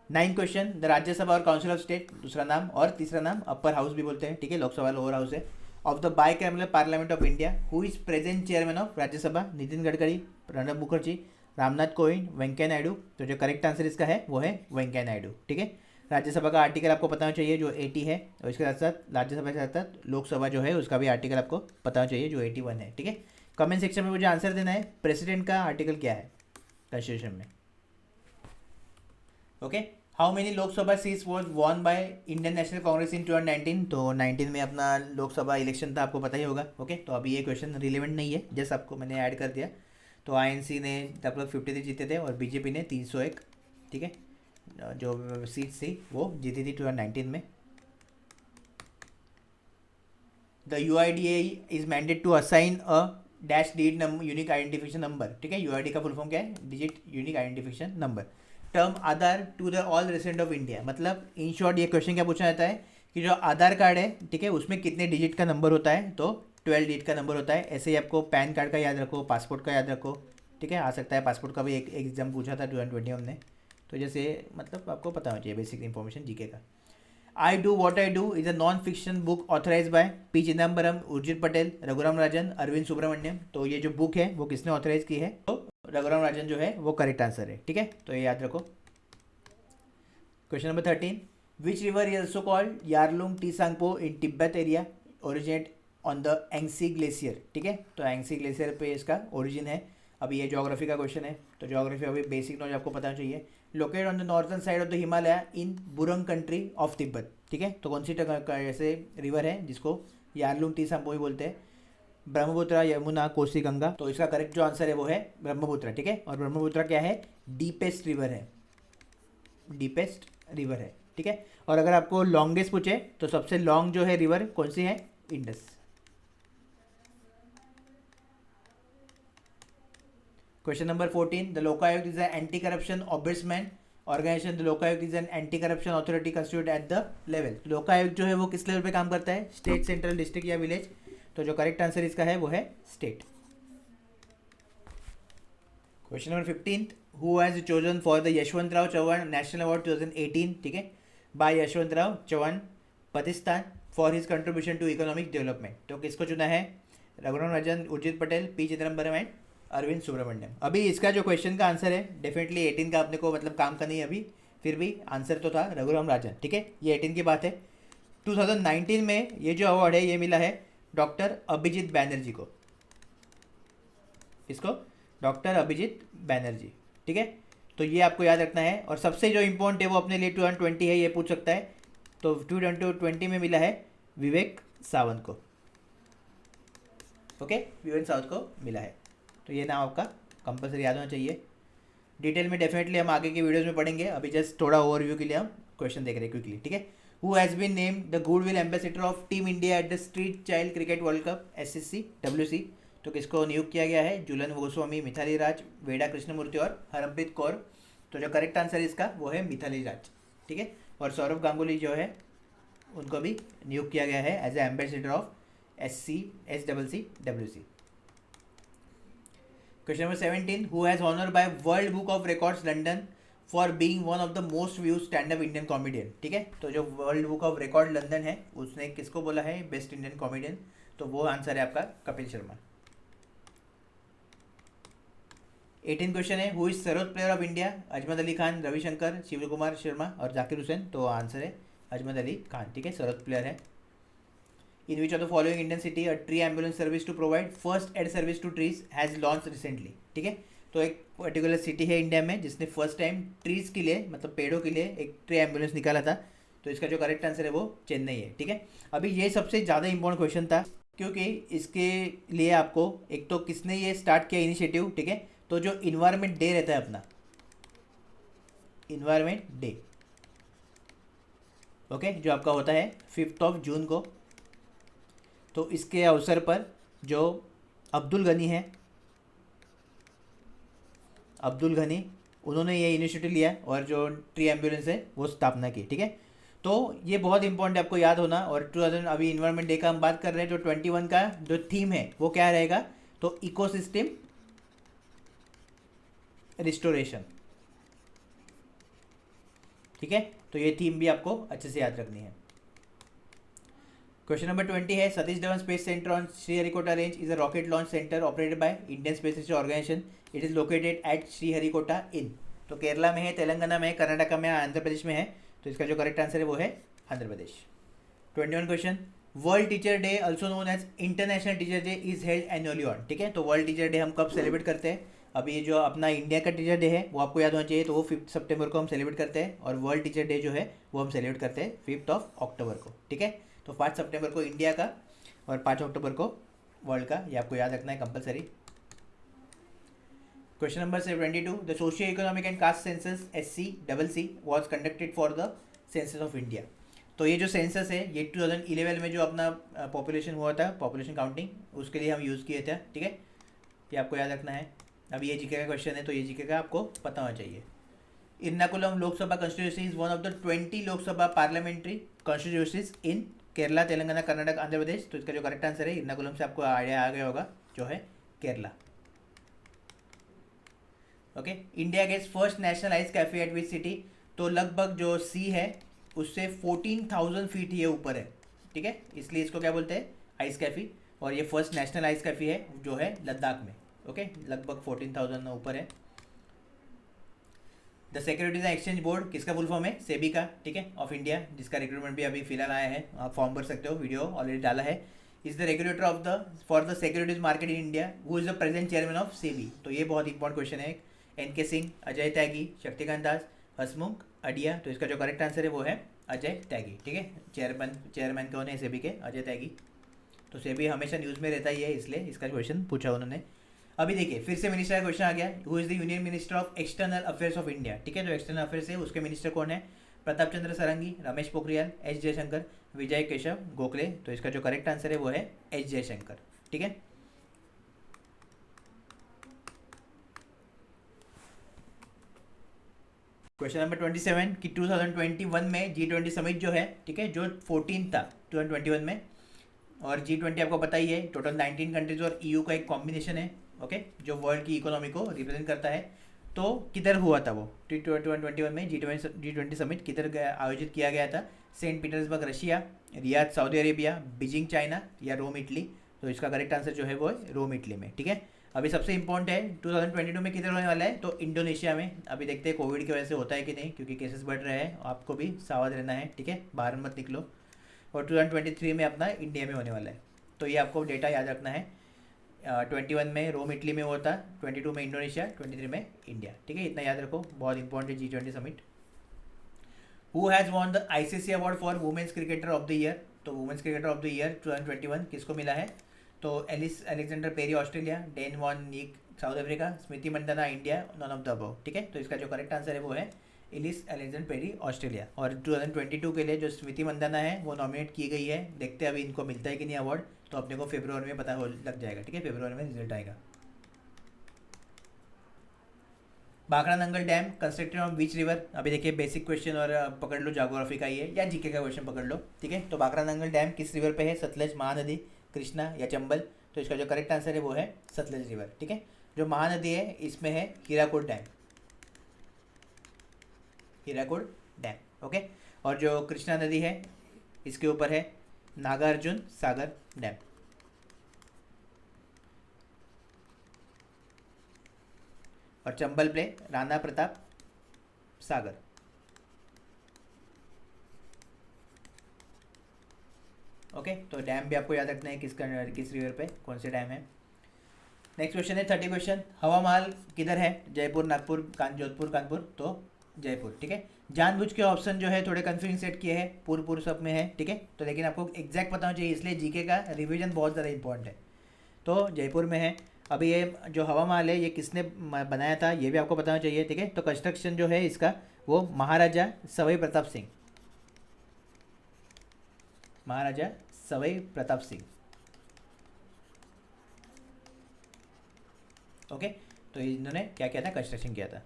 9 क्वेश्चन, द राज्यसभा और काउंसिल ऑफ स्टेट, दूसरा नाम, और तीसरा नाम अपर हाउस भी बोलते हैं, ठीक है, लोकसभा लोअर हाउस है, of the bicameral parliament of India. Who is present chairman of Rajya Sabha, Nitin Gadkari, Pranab Mukherjee, Ramnath Kovind, Venkaiah Naidu. तो जो करेक्ट आंसर इसका है वो है वेंकैया नायडू, ठीक है। राज्यसभा का आर्टिकल आपको पता होना चाहिए जो 80 है, और इसके साथ साथ राज्यसभा के साथ साथ लोकसभा जो है उसका भी आर्टिकल आपको पता होना चाहिए जो 81 है, ठीक है। कमेंट सेक्शन में मुझे आंसर देना है, प्रेसिडेंट का आर्टिकल क्या है कॉन्स्टिट्यूशन में, okay. How many Lok Sabha seats was won by Indian National Congress in 2019। तो 19 में अपना लोकसभा इलेक्शन था, आपको पता ही होगा, ओके। तो अभी ये क्वेश्चन रिलेवेंट नहीं है, जस्ट आपको मैंने ऐड कर दिया। तो आईएनसी ने लगभग 53 जीते थे और बीजेपी ने 301, ठीक है, जो सीट्स थी वो जीती थी 2019 में। The UIDAI is mandate to assign a dash डीड यूनिक आइडेंटिफिकेशन नंबर, ठीक है। यूआईडी का फुल फॉर्म क्या है, digit unique identification number. Term Aadhaar to the all resident of India, मतलब इन शॉर्ट ये क्वेश्चन क्या पूछा जाता है कि जो आधार कार्ड है, ठीक है, उसमें कितने डिजिट का नंबर होता है, तो 12 डिजिट का नंबर होता है। ऐसे ही आपको पैन कार्ड का याद रखो, पासपोर्ट का याद रखो, ठीक है, आ सकता है पासपोर्ट का भी एक एग्जाम पूछा था 2020 हमने। तो जैसे मतलब आपको पता होना चाहिए बेसिक इन्फॉर्मेशन जीके का। I do what I do is a non fiction book authorise by P Chidambaram, Urjit Patel, Raghuram Rajan, Arvind Subramanian. तो ये जो बुक है वो किसने ऑथराइज की है, तो रघुराम राजन जो है वो करेक्ट आंसर है, ठीक है। तो ये याद रखो। Question number 13, which river is also called Yarlung Tsangpo in Tibet area, originate on the Angsi glacier, ठीक है। तो एंगसी ग्लेशियर पे इसका ओरिजिन है। अभी ये ज्योग्राफी का क्वेश्चन है, तो ज्योग्राफी अभी बेसिक नॉलेज आपको पता चाहिए। Located on the northern side of the Himalaya in Burang country of Tibet, ठीक है। तो कौन सी ऐसे रिवर है जिसको यारलुंग टी सांगपो भी बोलते हैं, ब्रह्मपुत्र, यमुना, कोसी, गंगा। तो इसका करेक्ट जो आंसर है वो है ब्रह्मपुत्र, ठीक है। और ब्रह्मपुत्र क्या है, डीपेस्ट रिवर है, डीपेस्ट रिवर है, ठीक है। और अगर आपको लॉन्गेस्ट पूछे तो सबसे लॉन्ग जो है रिवर कौन सी है, Indus. Question number 14, the Lokayukta is anti corruption ombudsman organisation. The Lokayukta is an anti corruption authority constitute at the level. Lokayukta जो है वो किस लेवल पे काम करता है, स्टेट, सेंट्रल, डिस्ट्रिक्ट या विलेज। तो जो करेक्ट आंसर इसका है वो है state. Question number 15, who has chosen for the Yashwantrao Chavan national award 2018, ठीक है, बाय यशवंतराव चौहान पाकिस्तान for his contribution to economic development. तो किसको चुना है, रघुराम राजन, उर्जित पटेल, पी चिदम्बरम एंड अरविंद सुब्रमण्यम। अभी इसका जो क्वेश्चन का आंसर है डेफिनेटली 18 का अपने को मतलब काम का नहीं है अभी, फिर भी आंसर तो था रघुराम राजन, ठीक है, ये 18 की बात है। 2019 में ये जो अवार्ड है ये मिला है डॉक्टर अभिजीत बैनर्जी को, इसको डॉक्टर अभिजीत बैनर्जी, ठीक है। तो ये आपको याद रखना है। और सबसे जो इम्पोर्टेंट है वो अपने लिए 2020 है, ये पूछ सकता है। तो 2020 में मिला है विवेक सावंत को, ओके, विवेक सावंत को मिला है। तो ये नाम आपका कंपलसरी याद होना चाहिए। डिटेल में डेफिनेटली हम आगे के वीडियोस में पढ़ेंगे, अभी जस्ट थोड़ा ओवरव्यू के लिए हम क्वेश्चन देख रहे हैं क्विकली, ठीक है। Who has been named the goodwill ambassador of team India at the street child cricket world cup SSC WC। तो किसको नियुक्त किया गया है? झूलन गोस्वामी, मिथाली राज, वेदा कृष्णमूर्ति और हरप्रीत कौर। तो जो करेक्ट आंसर इसका वो है मिथाली राज, ठीक है। और सौरभ गांगुली जो है उनको भी नियुक्त किया गया है as a ambassador of SCCWC। Question number 17, who has honour by world book of records London for being one of the most views stand up Indian comedian, ठीक है। तो जो world book of record London है उसने किसको बोला है best Indian comedian? तो वो आंसर है आपका कपिल शर्मा। 18 क्वेश्चन है, हु इज सर्वोच्च प्लेयर ऑफ इंडिया? अजमत अली खान, रविशंकर, शिव कुमार शर्मा और जाकिर हुसैन। तो आंसर है अजमत अली खान, ठीक है, सर्वोच्च प्लेयर है। In which of the following Indian city a tree ambulance service to provide first aid service to trees has launch recently, ठीक है। तो एक पर्टिकुलर सिटी है इंडिया में जिसने फर्स्ट टाइम ट्रीज के लिए मतलब पेड़ों के लिए एक ट्री एम्बुलेंस निकाला था। तो इसका जो करेक्ट आंसर है वो चेन्नई है, ठीक है। अभी ये सबसे ज़्यादा इंपॉर्टेंट क्वेश्चन था क्योंकि इसके लिए आपको एक तो किसने ये स्टार्ट किया इनिशिएटिव, ठीक है। तो जो इन्वायरमेंट डे रहता है अपना, इन्वायरमेंट डे, ओके, जो आपका होता है 5 जून को। तो इसके अवसर पर जो अब्दुल गनी है, अब्दुल गनी, उन्होंने ये इनिशिएटिव लिया और जो ट्री एम्बुलेंस है वो स्थापना की, ठीक है। तो ये बहुत इंपॉर्टेंट है आपको याद होना। और 2000 अभी इन्वायरमेंट डे का हम बात कर रहे हैं, जो 21 का जो थीम है वो क्या रहेगा? तो इकोसिस्टम रिस्टोरेशन, ठीक है। तो ये थीम भी आपको अच्छे से याद रखनी है। क्वेश्चन नंबर 20 है, Satish Dhawan space centre on Sriharikota range is a rocket launch centre operated by Indian Space Research Organisation. It is located at Sriharikota in. तो केरला में है, तेलंगाना में है, कर्नाटका में है, आंध्र प्रदेश में है। तो इसका जो करेक्ट आंसर है वो है Andhra Pradesh. 21 question, world teacher day also known as international teacher day is held annually on, ठीक है। तो वर्ल्ड टीचर डे हम कब सेलिब्रेट करते हैं? अभी ये जो अपना इंडिया का टीचर डे है वो आपको याद होना चाहिए। तो वो 5 सितंबर को हम सेलिब्रेट करते हैं और वर्ल्ड टीचर डे जो है वो हम सेलिब्रेट करते हैं 5 अक्टूबर को, ठीक है। तो 5 सितंबर को इंडिया का और 5 अक्टूबर को वर्ल्ड का, ये आपको याद रखना है compulsory. Question number 22, the socio economic and caste census SCCC was conducted for the census of India. तो ये जो सेंसस है ये 2011 में जो अपना पॉपुलेशन हुआ था, पॉपुलेशन काउंटिंग, उसके लिए हम यूज़ किए थे, ठीक है। ये आपको याद रखना है। अभी ये जीके का क्वेश्चन है तो ये जीके का आपको पता होना चाहिए। Ernakulam Lok Sabha constituency is one of the 20 Lok Sabha parliamentary constituencies in Kerala, Telangana, Karnataka, Andhra Pradesh. तो इसका जो करेक्ट आंसर है, इर्नाकुलम से आपको आइडिया आ गया होगा, जो है Kerala, okay. India gets first national ice cafe at which city? तो लगभग जो सी है उससे 14,000 फीट ये ऊपर है, ठीक है, इसलिए इसको क्या बोलते हैं? आइस कैफी। और ये फर्स्ट नेशनल आइस कैफी है जो है लद्दाख में, ओके, लगभग 14,000 ऊपर है। The securities and exchange board किसका फुल फॉर्म है? सेबी का, ठीक है, ऑफ इंडिया, जिसका रिक्रूटमेंट भी अभी फिलहाल आया है, आप फॉर्म भर सकते हो, वीडियो ऑलरेडी डाला है। Is the regulator of the for the securities market in India, who is the present chairman of SEBI? तो ये बहुत इंपॉर्टेंट क्वेश्चन है। NK सिंह, अजय त्यागी, शक्तिकांत दास, हसमुख अडिया। तो इसका जो करेक्ट आंसर है वो है अजय त्यागी, ठीक है। चेयरमैन कौन है सेबी के? अजय त्यागी। तो सेबी हमेशा न्यूज़ में रहता ही है, इसलिए इसका क्वेश्चन पूछा उन्होंने। अभी देखिए फिर से मिनिस्टर का क्वेश्चन आ गया, who is the union minister of external affairs of India, ठीक है। जो एक्सटर्नल अफेयर्स है उसके मिनिस्टर कौन है? प्रताप चंद्र सारंगी, रमेश पोखरियाल, S जयशंकर, विजय केशव गोखले। तो इसका जो करेक्ट आंसर है वो है S जयशंकर, ठीक है। क्वेश्चन नंबर 27 कि 2021 में G20 समिट जो है, ठीक है, जो 14 था 2021 में, और G20 आपको पता ही है टोटल 19 कंट्रीज और EU का एक कॉम्बिनेशन है, ओके, जो वर्ल्ड की इकोनॉमी को रिप्रेजेंट करता है। तो किधर हुआ था वो 2021 में G20 समिट किधर आयोजित किया गया था? Saint Petersburg Russia, Riyadh Saudi Arabia, Beijing China या रोम इटली? तो इसका करेक्ट आंसर जो है वो है रोम इटली में, ठीक है। अभी सबसे इंपॉर्टेंट है 2022 में किधर होने वाला है? तो इंडोनेशिया में। अभी देखते हैं कोविड की वजह से होता है कि नहीं, क्योंकि केसेस बढ़ रहे हैं, आपको भी सावध रहना है, ठीक है, बाहर मत निकलो। और 2023 में अपना इंडिया में होने वाला है। तो ये आपको डेटा याद रखना है। 21 में रोम इटली में होता, 22 में इंडोनेशिया, 23 में इंडिया, ठीक है, इतना याद रखो, बहुत इंपॉर्टेंट है G20 summit. Who has won the ICC award for women's cricketer of the year? तो women's cricketer of the year 2021 किसको मिला है? तो Alexander Perry Australia, Dane van Niekerk South Africa, Smriti Mandhana India, none of the above, ठीक है। तो इसका जो करेक्ट आंसर है वो है एलिस एलेक्जेंडर पेरी ऑस्ट्रेलिया। और 2022 के लिए जो स्मृति मंदाना है वो नॉमिनेट की गई है। देखते हैं अभी इनको मिलता है कि नहीं अवार्ड, तो अपने को फरवरी में पता हो लग जाएगा, ठीक है, फरवरी में रिजल्ट आएगा। Bhakra Nangal dam constructed on beach river. अभी देखिए बेसिक क्वेश्चन और पकड़ लो, ज्योग्राफी का ही है या जीके का क्वेश्चन पकड़ लो, ठीक है। तो भाखड़ा नंगल डैम किस रिवर पे है? सतलज, महानदी, कृष्णा या चंबल? तो इसका जो करेक्ट आंसर है वो है सतलज रिवर, ठीक है। जो महानदी है इसमें है Hirakud dam, Hirakud dam, okay. और जो कृष्णा नदी है इसके ऊपर है नागार्जुन सागर डैम। और चंबल पे राणा प्रताप सागर। ओके, तो डैम भी आपको याद रखना है किस रिवर पे कौन से डैम है। नेक्स्ट क्वेश्चन है 30 क्वेश्चन। हवा महल किधर है? जयपुर, नागपुर, जोधपुर, कानपुर? तो जयपुर, ठीक है। जानबूझ के ऑप्शन जो है थोड़े कंफ्यूजिंग सेट किए हैं, पूर्व सब में है, ठीक है। तो लेकिन आपको एग्जैक्ट पता होना चाहिए, इसलिए जीके का रिवीजन बहुत ज़्यादा इंपॉर्टेंट है। तो जयपुर में है। अभी ये जो हवा महल है ये किसने बनाया था ये भी आपको पता होना चाहिए, ठीक है। तो कंस्ट्रक्शन जो है इसका वो महाराजा सवाई प्रताप सिंह, महाराजा सवाई प्रताप सिंह, ओके। तो इन्होंने क्या किया था? कंस्ट्रक्शन किया था।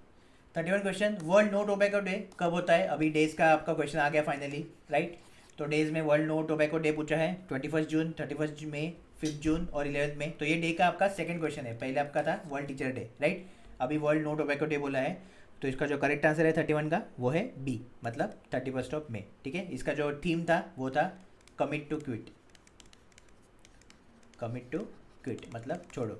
31 question, world no tobacco day कब होता है? अभी डेज का आपका क्वेश्चन आ गया फाइनली, राइट। तो डेज में वर्ल्ड नो टोबैको डे पूछा है 21 जून, 31 मई, 5 जून और 11 मई। तो ये डे का आपका सेकंड क्वेश्चन है, पहले आपका था वर्ल्ड टीचर डे, राइट। अभी वर्ल्ड नो टोबैको डे बोला है, तो इसका जो करेक्ट आंसर है 31 का वो है बी, मतलब 31 मई, ठीक है। इसका जो थीम था वो था commit to quit, commit to quit मतलब छोड़ो।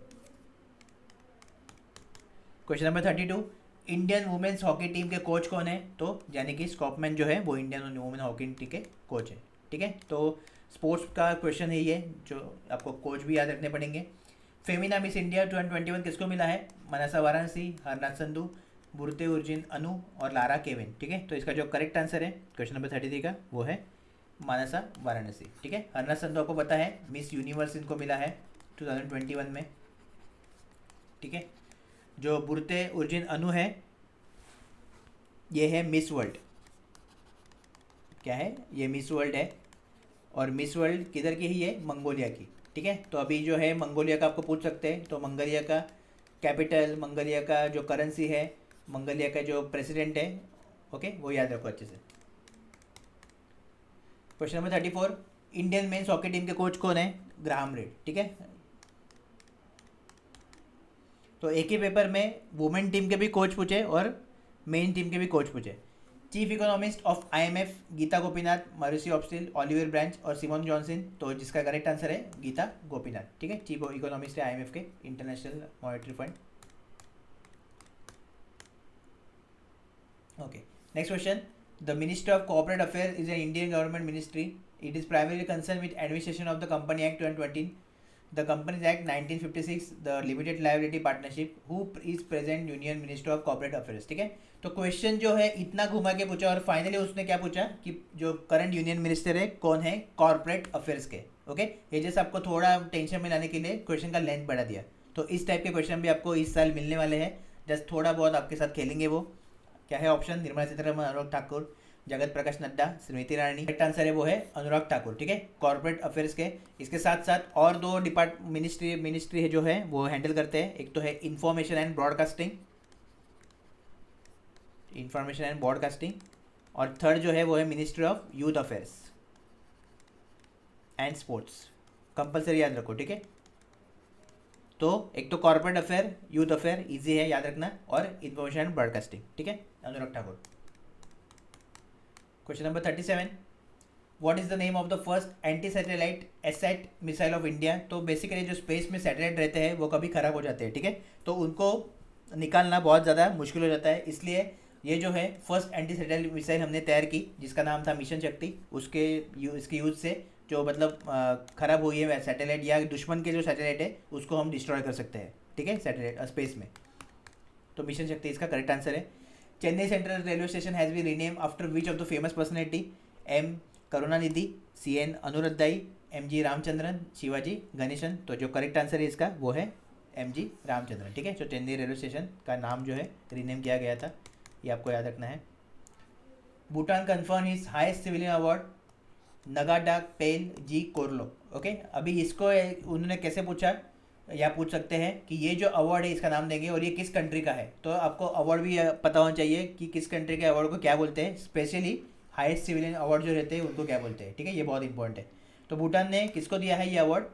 Question number 32, Indian women's hockey team के कोच कौन है? तो यानी कि स्कॉपमैन जो है वो इंडियन वुमेन हॉकी टीम के कोच है, ठीक है। तो स्पोर्ट्स का क्वेश्चन है ये, जो आपको कोच भी याद रखने पड़ेंगे। फेमिना मिस इंडिया 2021 किसको मिला है? मनसा वाराणसी, हरनाथ संधू, बुरते उर्जिन अनु और लारा केविन, ठीक है। तो इसका जो करेक्ट आंसर है क्वेश्चन नंबर 33 का वो है मानसा वाराणसी, ठीक है। हरनाथ संधू आपको पता है मिस यूनिवर्स इनको मिला है 2021 में, ठीक है। जो बुरते उर्जिन अनु है ये है मिस वर्ल्ड, क्या है ये? मिस वर्ल्ड है। और मिस वर्ल्ड किधर की ही है? मंगोलिया की, ठीक है। तो अभी जो है मंगोलिया का आपको पूछ सकते हैं, तो मंगोलिया का कैपिटल, मंगोलिया का जो करेंसी है, मंगोलिया का जो प्रेसिडेंट है, ओके, वो याद रखो अच्छे से। Question number 34, Indian men's hockey team के कोच कौन है? ग्राहम रीड, ठीक है। तो एक ही पेपर में वुमेन टीम के भी कोच पूछे और मेन टीम के भी कोच पूछे। Chief economist of IMF Gita Gopinath, Maurice Obstfeld, Olivier Blanchard और सिमोन जॉनसन। तो जिसका करेक्ट आंसर है गीता गोपीनाथ, ठीक है। चीफ इकोनॉमिस्ट है आईएमएफ के, International Monetary Fund, okay. Next question, the ministry of corporate affair is an Indian government ministry. It is primary concern with administration of the company act 2020, the companies act 1956, the limited liability partnership, who is present union minister of corporate affairs, ठीक है। तो question जो है इतना घुमा के पूछा और फाइनली उसने क्या पूछा कि जो करंट यूनियन मिनिस्टर है कौन है कॉर्पोरेट अफेयर्स के, ओके। ये जैसे आपको थोड़ा टेंशन में लाने के लिए क्वेश्चन का लेंथ बढ़ा दिया। तो इस टाइप के क्वेश्चन भी आपको इस साल मिलने वाले हैं, जस्ट थोड़ा बहुत आपके साथ खेलेंगे। वो क्या है option? Nirmala Sitharaman, Anurag Thakur, Jagat Prakash Nadda, Smriti Irani. Correct answer है वो है अनुराग ठाकुर, ठीक है, कॉर्पोरेट अफेयर्स के। इसके साथ साथ और दो मिनिस्ट्री है जो है वो हैंडल करते हैं। एक तो है information and broadcasting, information and broadcasting, और थर्ड जो है वो है ministry of youth affairs and sports. Compulsory याद रखो, ठीक है। तो एक तो corporate affair, youth affair easy है याद रखना, और इंफॉर्मेशन एंड ब्रॉडकास्टिंग, ठीक है, Anurag Thakur. Question number 37, what is the name of the first anti satellite ASAT missile of India. तो बेसिकली जो स्पेस में सैटेलाइट रहते हैं वो कभी ख़राब हो जाते हैं, ठीक है। तो उनको निकालना बहुत ज़्यादा मुश्किल हो जाता है, इसलिए ये जो है फर्स्ट एंटी सैटेलाइट मिसाइल हमने तैयार की जिसका नाम था मिशन शक्ति। इसके यूज से जो मतलब ख़राब हुई है सैटेलाइट या दुश्मन के जो सैटेलाइट है उसको हम डिस्ट्रॉय कर सकते हैं, ठीक है, सैटेलाइट स्पेस में। तो मिशन शक्ति इसका करेक्ट आंसर है। Chennai Central railway station has been rename after which of the famous personality? M Karunanidhi, C N अनुरुद्धाई, एम जी रामचंद्रन, शिवाजी गणेशन। तो जो करेक्ट आंसर है इसका वो है एम जी रामचंद्रन, ठीक है। जो चेन्नई रेलवे स्टेशन का नाम जो है रीनेम किया गया था, ये आपको याद रखना है। Bhutan confirm his highest civilian award Ngadag Pel gi Khorlo. Okay, अभी इसको उन्होंने कैसे पूछा, या पूछ सकते हैं कि ये जो अवार्ड है इसका नाम देंगे और ये किस कंट्री का है, तो आपको अवार्ड भी पता होना चाहिए कि किस कंट्री के अवार्ड को क्या बोलते हैं, स्पेशली हाईएस्ट सिविलियन अवार्ड जो रहते हैं उनको क्या बोलते हैं। ठीक है, ये बहुत इंपॉर्टेंट है। तो भूटान ने किसको दिया है ये award,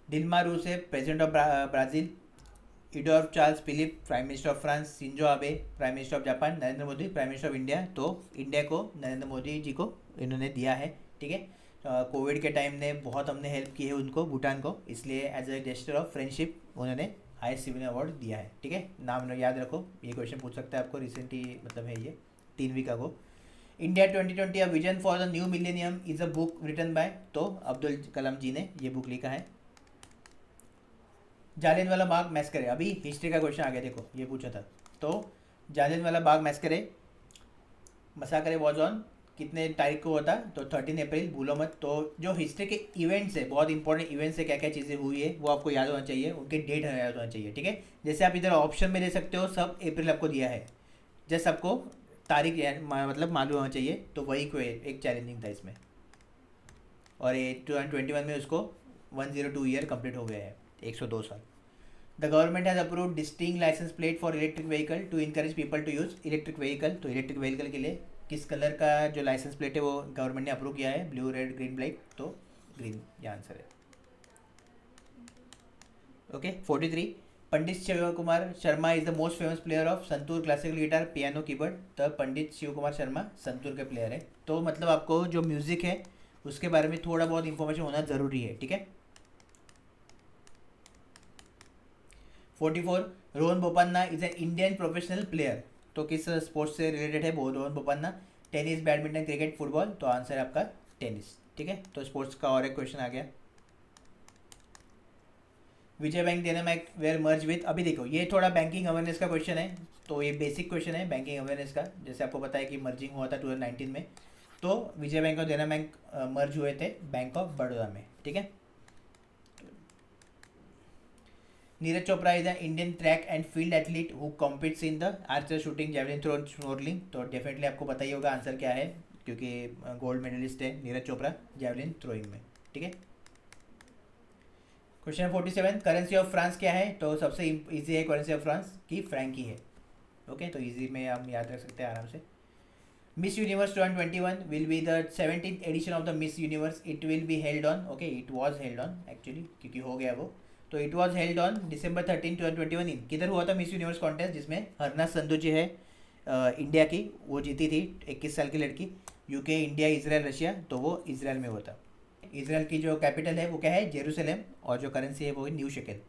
Dilma Rousseff president of Brazil, Edouard Charles Philippe prime minister of France, Shinzo Abe prime minister of Japan, Narendra Modi prime minister of India. तो इंडिया को नरेंद्र मोदी जी को इन्होंने दिया है। ठीक है, कोविड के टाइम ने बहुत हमने हेल्प की है उनको, भूटान को, इसलिए as a gesture of friendship उन्होंने हाईएस्ट सिविलियन अवार्ड दिया है। ठीक है, नाम याद रखो, ये क्वेश्चन पूछ सकता है आपको, रिसेंटली मतलब है ये 3 week ago. India 2020 a vision for the new millennium is a book written by, तो अब्दुल कलाम जी ने ये बुक लिखा है। जालियनवाला बाग मैस्करे, अभी हिस्ट्री का क्वेश्चन आ गया, देखो ये पूछा था। तो जालियनवाला बाग मैस्करे मसाकरे वॉज ऑन कितने तारीख को हुआ था, तो 13 अप्रैल, भूलो मत। तो जो हिस्ट्री के इवेंट्स है, बहुत इंपॉर्टेंट इवेंट्स है, क्या क्या चीज़ें हुई है वो आपको याद होना चाहिए, उनके डेट याद होना चाहिए। ठीक है, जैसे आप इधर ऑप्शन में दे सकते हो, सब अप्रैल आपको दिया है, जस्ट आपको तारीख मतलब मालूम होना चाहिए, तो वही कोई एक चैलेंजिंग था इसमें। और ये 2021 में उसको 102 ईयर कंप्लीट हो गया है, 102 साल। The government has approved distinct licence plate for electric vehicle to encourage people to use electric vehicle. तो इलेक्ट्रिक व्हीकल के लिए किस कलर का जो लाइसेंस प्लेट है वो गवर्नमेंट ने अप्रूव किया है, ब्लू रेड ग्रीन ब्लैक, तो ग्रीन ये आंसर है। Okay, 43 Pandit Shiv Kumar Sharma is the most famous player of santoor classical guitar piano keyboard. तो पंडित शिव कुमार शर्मा संतूर के प्लेयर है। तो मतलब आपको जो म्यूजिक है उसके बारे में थोड़ा बहुत इंफॉर्मेशन होना ज़रूरी है। ठीक है, 44 Rohan Bopanna is an Indian professional player. तो किस स्पोर्ट्स से रिलेटेड है वो Rohan Bopanna, tennis badminton cricket football, तो आंसर है आपका टेनिस। ठीक है, तो स्पोर्ट्स का और एक क्वेश्चन आ गया। विजय बैंक देना बैंक वेयर मर्ज विथ, अभी देखो ये थोड़ा बैंकिंग अवेयरनेस का क्वेश्चन है, तो ये बेसिक क्वेश्चन है बैंकिंग अवेयरनेस का। जैसे आपको पता है कि मर्जिंग हुआ था 2019 में, तो विजय बैंक और देना बैंक मर्ज हुए थे बैंक ऑफ बड़ौदा में। ठीक है, Neeraj Chopra is a Indian track and field athlete who competes in the archer shooting javelin throw snorkelling. तो डेफिनेटली आपको पता ही होगा आंसर क्या है, क्योंकि गोल्ड मेडलिस्ट है नीरज चोपड़ा जेवलिन थ्रोइंग में। ठीक है, क्वेश्चन 47 करेंसी ऑफ फ्रांस क्या है, तो सबसे इजी है करेंसी ऑफ फ्रांस की फ्रैंकी है। ओके, तो इजी में हम याद रख सकते हैं आराम से। Miss Universe 2021 will be the 17th edition of the Miss Universe, it will be held on, okay it was held on actually, क्योंकि हो गया वो, तो it was held on December 13, 2021 in किधर हुआ था मिस यूनिवर्स कॉन्टेस्ट, जिसमें हरना संधू जी है इंडिया की, वो जीती थी, 21 साल की लड़की। यूके इंडिया इजराइल रशिया, तो वो इसराइल में हुआ था। इसराइल की जो कैपिटल है वो क्या है, जेरूसलम, और जो करेंसी है वो है new shekel.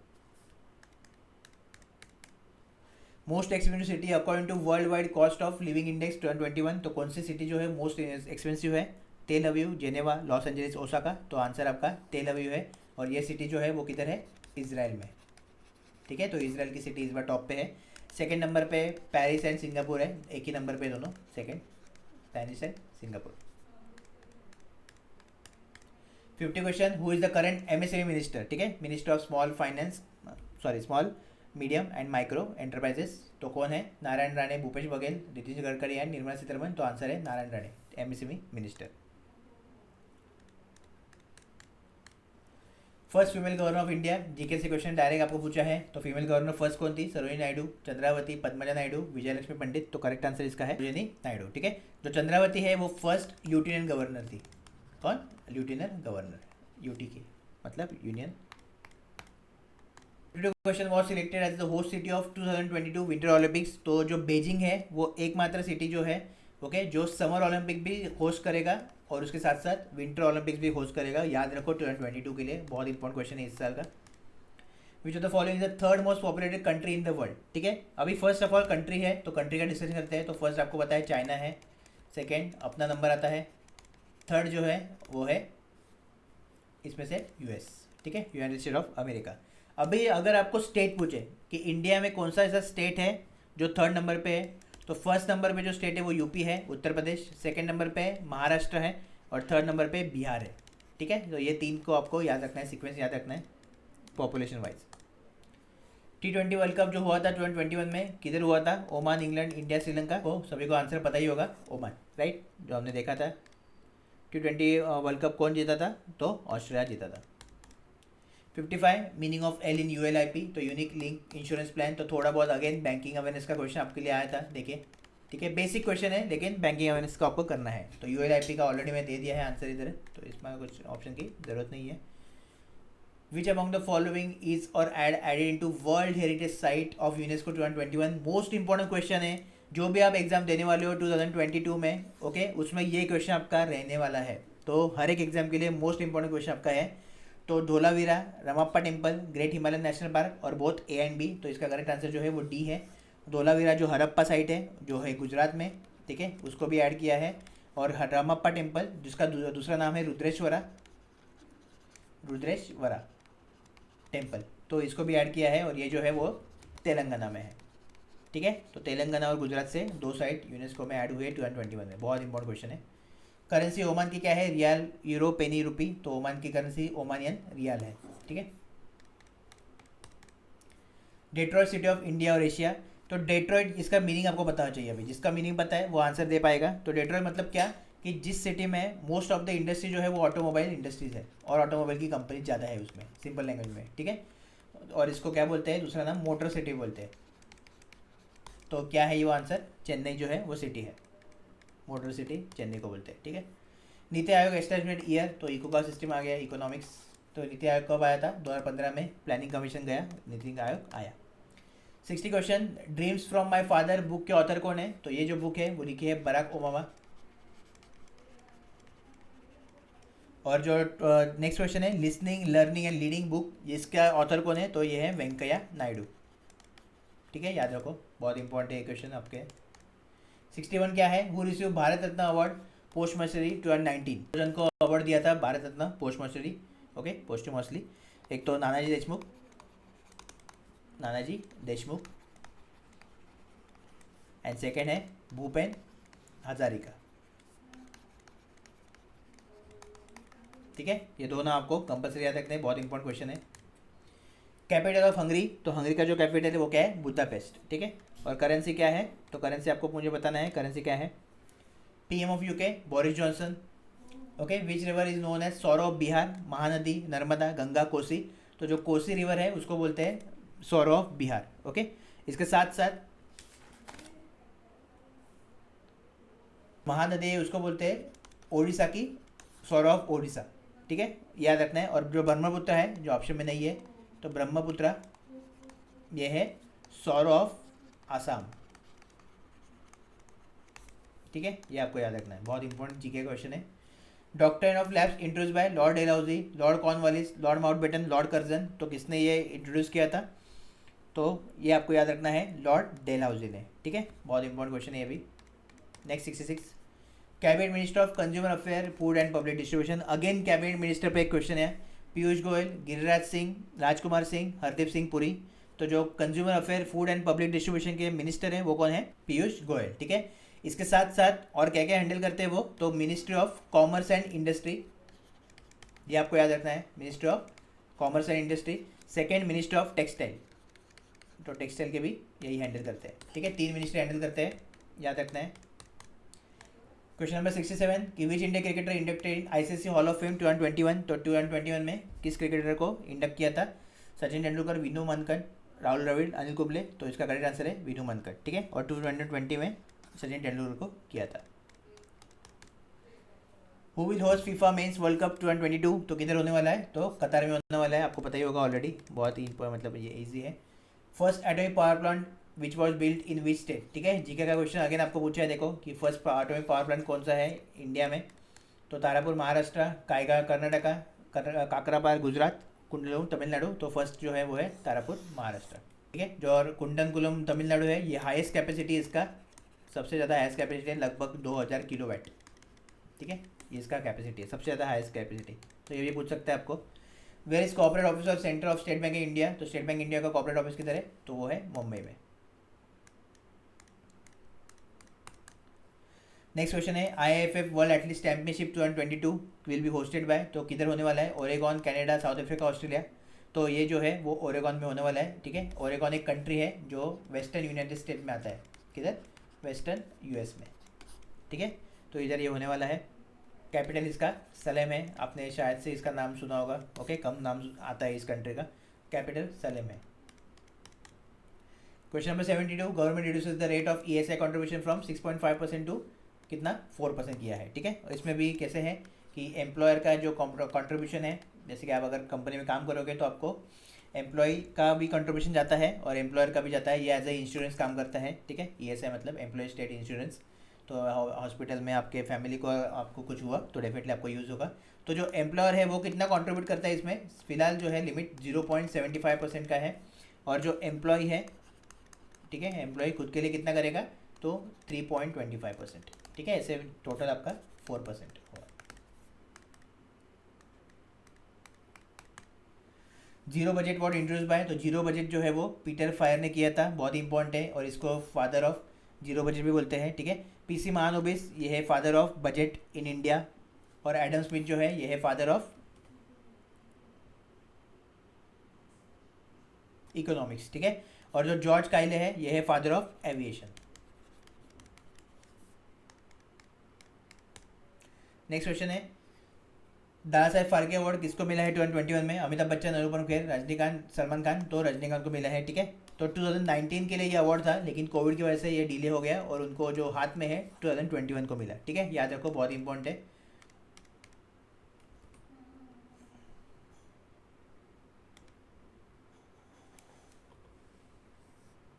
Most expensive city according to world wide cost of living index 2021, तो कौन सी सिटी जो है मोस्ट एक्सपेंसिव है, तेल Aviv, Geneva, Los Angeles, Osaka, तो आंसर आपका तेल अवीव है। और ये सिटी जो है वो किधर है, इसराइल में। ठीक है, तो इसराइल की सिटी इस बार टॉप पे है। सेकंड नंबर पे पेरिस एंड सिंगापुर है, एक ही नंबर पे दोनों, second Paris and Singapore. 50 question, who is the current MSME minister. ठीक है, minister of small medium and micro enterprises, तो कौन है, नारायण राणे, भूपेश बघेल, नितिन गडकरी एंड निर्मला सीतारमण, तो आंसर है Narayan Rane, MSME minister. First female governor of India, GK से क्वेश्चन डायरेक्ट आपको पूछा है, तो फीमेल गवर्नर फर्स्ट कौन थी, सरोजिनी नायडू, चंद्रावती, पद्मजा नायडू, विजयलक्ष्मी पंडित, तो करेक्ट आंसर इसका है सरोजिनी नायडू। ठीक है, जो चंद्रावती है वो फर्स्ट ल्यूटिनेंट गवर्नर थी। कौन, ल्यूटिनेंट गवर्नर, यूटी की मतलब union. Question was selected as the host city of 2022 winter Olympics, तो जो बेजिंग है वो एकमात्र सिटी जो है, ओके, जो समर ओलंपिक भी होस्ट करेगा और उसके साथ साथ विंटर ओलंपिक्स भी होस्ट करेगा। याद रखो 2022 के लिए बहुत इंपॉर्टेंट क्वेश्चन है इस साल का। विच of the following is the third most populated country in the world. ठीक है, अभी फर्स्ट ऑफ ऑल कंट्री है, तो कंट्री का डिस्कशन करते हैं। तो फर्स्ट आपको पता है चाइना है, सेकेंड अपना नंबर आता है, थर्ड जो है वो है इसमें से यूएस। ठीक है, यूनाइटेड स्टेट ऑफ अमेरिका। अभी अगर आपको स्टेट पूछे कि इंडिया में कौन सा ऐसा स्टेट है जो थर्ड नंबर पे है, तो फर्स्ट नंबर पे जो स्टेट है वो यूपी है, उत्तर प्रदेश, सेकंड नंबर पे महाराष्ट्र है, और थर्ड नंबर पे बिहार है। ठीक है, तो ये तीन को आपको याद रखना है, सीक्वेंस याद रखना है population wise. T20 world cup जो हुआ था 2021 में किधर हुआ था? Oman, England, India, Sri Lanka. वो सभी को आंसर पता ही होगा, ओमान, राइट, जो हमने देखा था। T20 वर्ल्ड कप कौन जीता था? तो ऑस्ट्रेलिया जीता था। 55 meaning of L in ULIP, तो यूनिक लिंक इंश्योरेंस प्लान। तो थोड़ा बहुत अगेन बैंकिंग अवेयरनेस का क्वेश्चन आपके लिए आया था, देखिए, ठीक है, बेसिक क्वेश्चन है लेकिन बैंकिंग अवेयरनेस को आपको करना है। तो ULIP का ऑलरेडी मैं दे दिया है आंसर इधर, तो इसमें कुछ ऑप्शन की ज़रूरत नहीं है। Which among the following is or added into World Heritage Site of UNESCO 2021? Most important question है, जो भी आप एग्जाम देने वाले हो 2022 में, ओके, उसमें ये क्वेश्चन आपका रहने वाला है। तो हर एक एग्जाम के लिए मोस्ट इंपॉर्टेंट क्वेश्चन आपका है। तो Dholavira, Ramappa temple, great Himalayan national park और बोथ A एंड B। तो इसका करेक्ट आंसर जो है वो D है। धोलावीरा जो हरप्पा साइट है जो है गुजरात में, ठीक है, उसको भी ऐड किया है। और रमप्पा टेम्पल जिसका दूसरा नाम है रुद्रेश्वरा टेम्पल, तो इसको भी ऐड किया है। और ये जो है वो तेलंगाना में है, ठीक है। तो तेलंगाना और गुजरात से 2 साइट यूनेस्को में ऐड हुए 2021 में। बहुत इंपॉर्टेंट क्वेश्चन है। करेंसी ओमान की क्या है? रियाल, यूरो, पेनी, रुपी। तो ओमान की करेंसी ओमानियन रियाल है, ठीक है। डेट्रॉइट सिटी ऑफ इंडिया और एशिया। तो डेट्रॉइट, इसका मीनिंग आपको पता होना चाहिए। अभी जिसका मीनिंग पता है वो आंसर दे पाएगा। तो डेट्रॉइट मतलब क्या कि जिस सिटी में मोस्ट ऑफ द इंडस्ट्री जो है वो ऑटोमोबाइल इंडस्ट्रीज है और ऑटोमोबाइल की कंपनी ज़्यादा है उसमें, सिंपल लैंग्वेज में, ठीक है। और इसको क्या बोलते हैं? दूसरा नाम मोटर सिटी बोलते हैं। तो क्या है ये वो आंसर? चेन्नई जो है वो सिटी है, मोटर सिटी चेन्नई को बोलते हैं, ठीक है। नीति आयोग एस्टैब्लिशमेंट ईयर, तो इको का सिस्टम आ गया, इकोनॉमिक्स। तो नीति आयोग कब आया था? 2015 में प्लानिंग कमीशन गया, नीति आयोग आया। 60 question. Dreams from my father book के ऑथर कौन है? तो ये जो बुक है वो लिखी है बराक ओबामा। और जो नेक्स्ट क्वेश्चन है, listening, learning and leading book, इसका ऑथर कौन है? तो ये है वेंकैया नायडू, ठीक है, याद रखो, बहुत इंपॉर्टेंट है क्वेश्चन आपके। 61 क्या है? Who receive Bharat Ratna award posthumously 2019? जन को अवार्ड दिया था Bharat Ratna posthumously, okay, posthumously. एक तो नानाजी देशमुख एंड सेकेंड है भूपेन हजारिका, ठीक है। ये दोनों आपको कंपल्सरी याद रखने हैं, बहुत इंपॉर्टेंट क्वेश्चन है। कैपिटल ऑफ हंगरी, तो हंगरी का जो कैपिटल है वो क्या है? बुदापेस्ट, ठीक है। और करेंसी क्या है? तो करेंसी आपको मुझे बताना है, करेंसी क्या है। PM of UK Boris Johnson, okay. Which river is known as sorrow of Bihar? Mahanadi, Narmada, Ganga, Kosi. तो जो कोसी रिवर है उसको बोलते हैं सौरो ऑफ बिहार, ओके। इसके साथ साथ महानदी है उसको बोलते हैं ओडिशा की सौरो ऑफ ओडिशा, ठीक है, याद रखना है। और जो ब्रह्मपुत्र है जो ऑप्शन में नहीं है, तो ब्रह्मपुत्र ये है सौरो ऑफ आसाम, ठीक है, ये आपको याद रखना है, बहुत इंपॉर्टेंट जीके क्वेश्चन है। Doctrine of labs introduce by Lord Dalhousie, Lord Cornwallis, Lord Mountbatten, Lord Curzon. तो किसने ये इंट्रोड्यूस किया था? तो ये आपको याद रखना है, लॉर्ड डेलहाउसी ने, ठीक है, बहुत इंपॉर्टेंट क्वेश्चन है अभी। Next 66, cabinet minister of consumer affair, food and public distribution. Again cabinet minister पे एक क्वेश्चन है। पीयूष गोयल, गिरिराज सिंह, राजकुमार सिंह, हरदीप सिंह पुरी। तो जो consumer affair, food and public distribution के मिनिस्टर हैं वो कौन है? पीयूष गोयल, ठीक है। इसके साथ साथ और क्या क्या हैंडल करते हैं वो? तो ministry of commerce and industry, ये आपको याद रखना है, ministry of commerce and industry. Second ministry of textile, तो टेक्सटाइल के भी यही हैंडल करते हैं, ठीक है, 3 मिनिस्ट्री हैंडल करते हैं, याद रखना है। क्वेश्चन नंबर 67 कि which India cricketer inducted in ICC hall of fame 2021? तो 2021 में किस क्रिकेटर को इंडक्ट किया था? सचिन तेंदुलकर, विनू मनकड़, राहुल द्रविड़, अनिल कुंबले। तो इसका करेक्ट आंसर है विनू मनकड़, ठीक है। और 2020 में सचिन तेंदुलकर को किया था। Who will host FIFA mains world cup 2022? तो किधर होने वाला है? तो कतार में होने वाला है, आपको पता ही होगा ऑलरेडी, बहुत ही मतलब ये ईजी है। First atomic power plant which was built in which state, ठीक है, जीके का क्वेश्चन अगेन आपको पूछा है, देखो कि फर्स्ट एटॉमिक पावर प्लांट कौन सा है इंडिया में? तो तारापुर महाराष्ट्र, कायगा कर्नाटका, काकरापार गुजरात, कुंडलम तमिलनाडु। तो फर्स्ट जो है वो है तारापुर महाराष्ट्र, ठीक है। जो और कुंडनकुलम तमिलनाडु है, ये हाईएस्ट कैपेसिटी इसका, सबसे ज़्यादा हाईएस्ट कैपेसिटी है, लगभग 2000 किलोवाट, ठीक है, ये इसका कैपेसिटी है, सबसे ज़्यादा हाईएस्ट कैपेसिटी। तो ये भी पूछ सकते हैं आपको। Where is corporate office of centre of State Bank India? तो स्टेट बैंक इंडिया का कॉर्पोरेट ऑफिस किधर है? तो वो है मुंबई में। नेक्स्ट क्वेश्चन है IIFF world athlete championship 2022 will be hosted by? तो किधर होने वाला है? Oregon, Canada, South Africa, Australia. तो ये जो है वो ओरेगॉन में होने वाला है, ठीक है। ओरेगॉन एक कंट्री है जो वेस्टर्न यूनाइटेड स्टेट में आता है, किधर, वेस्टर्न यूएस में, ठीक है। तो इधर ये होने वाला है। कैपिटल इसका सलेम है, आपने शायद से इसका नाम सुना होगा, ओके, कम नाम आता है इस कंट्री का, कैपिटल सलेम है। Question number 72, government reduces the rate of ESI contribution from 6.5% to कितना 4% किया है, ठीक है। और इसमें भी कैसे है कि एम्प्लॉयर का जो कंट्रीब्यूशन है, जैसे कि आप अगर कंपनी में काम करोगे तो आपको एम्प्लॉय का भी कंट्रीब्यूशन जाता है और एम्प्लॉयर का भी जाता है, ये एज ए इंश्योरेंस काम करता है, ठीक है। ईएसआई मतलब एम्प्लॉय स्टेट इंश्योरेंस। तो हॉस्पिटल में आपके फैमिली को आपको कुछ हुआ तो डेफिनेटली आपको यूज़ होगा। तो जो एम्प्लॉयर है वो कितना कंट्रीब्यूट करता है इसमें, फिलहाल जो है लिमिट 0.75% का है, और जो एम्प्लॉय है, ठीक है, एम्प्लॉय खुद के लिए कितना करेगा तो 3.25%, ठीक है। ऐसे टोटल आपका 4% होगा। Zero budget what introduce by, तो जीरो बजट जो है वो पीटर फायर ने किया था, बहुत इंपॉर्टेंट है, और इसको फादर ऑफ जीरो बजट भी बोलते हैं, ठीक है। पीसी महानोबिस ये है father of budget in India, और एडम स्मिथ जो है ये है फादर ऑफ इकोनॉमिक्स, ठीक है। और जो जॉर्ज काइले है ये है father of aviation. Next question है, दादा साहेब फाल्के अवार्ड किसको मिला है 2021 में, अमिताभ बच्चन, अनुपम खेर, रजनीकांत, सलमान खान, तो रजनीकांत को मिला है, ठीक है। तो 2019 के लिए ये अवार्ड था, लेकिन कोविड की वजह से ये डिले हो गया और उनको जो हाथ में है 2021 को मिला, ठीक है, याद रखो, बहुत इंपॉर्टेंट है।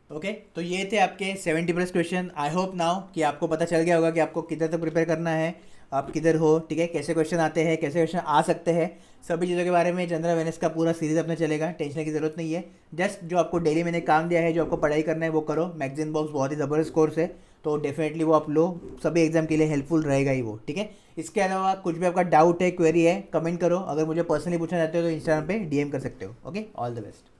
ओके तो ये थे आपके 70+ क्वेश्चन। आई होप नाउ कि आपको पता चल गया होगा कि आपको किधर तक प्रिपेयर करना है, आप किधर हो, ठीक है, कैसे क्वेश्चन आते हैं, कैसे क्वेश्चन आ सकते हैं, सभी चीज़ों के बारे में जनरल अवेयरनेस का पूरा सीरीज अपना चलेगा, टेंशन की ज़रूरत नहीं है। जस्ट जो आपको डेली मैंने काम दिया है, जो आपको पढ़ाई करना है वो करो। मैगजीन बॉक्स बहुत ही ज़बरदस्त कोर्स है, तो डेफिनेटली वो आप लो, सभी एग्जाम के लिए हेल्पफुल रहेगा ही वो, ठीक है। इसके अलावा कुछ भी आपका डाउट है, क्वेरी है, कमेंट करो। अगर मुझे पर्सनली पूछना चाहते हो तो इंस्टाग्राम पे डीएम कर सकते हो। Okay, all the best.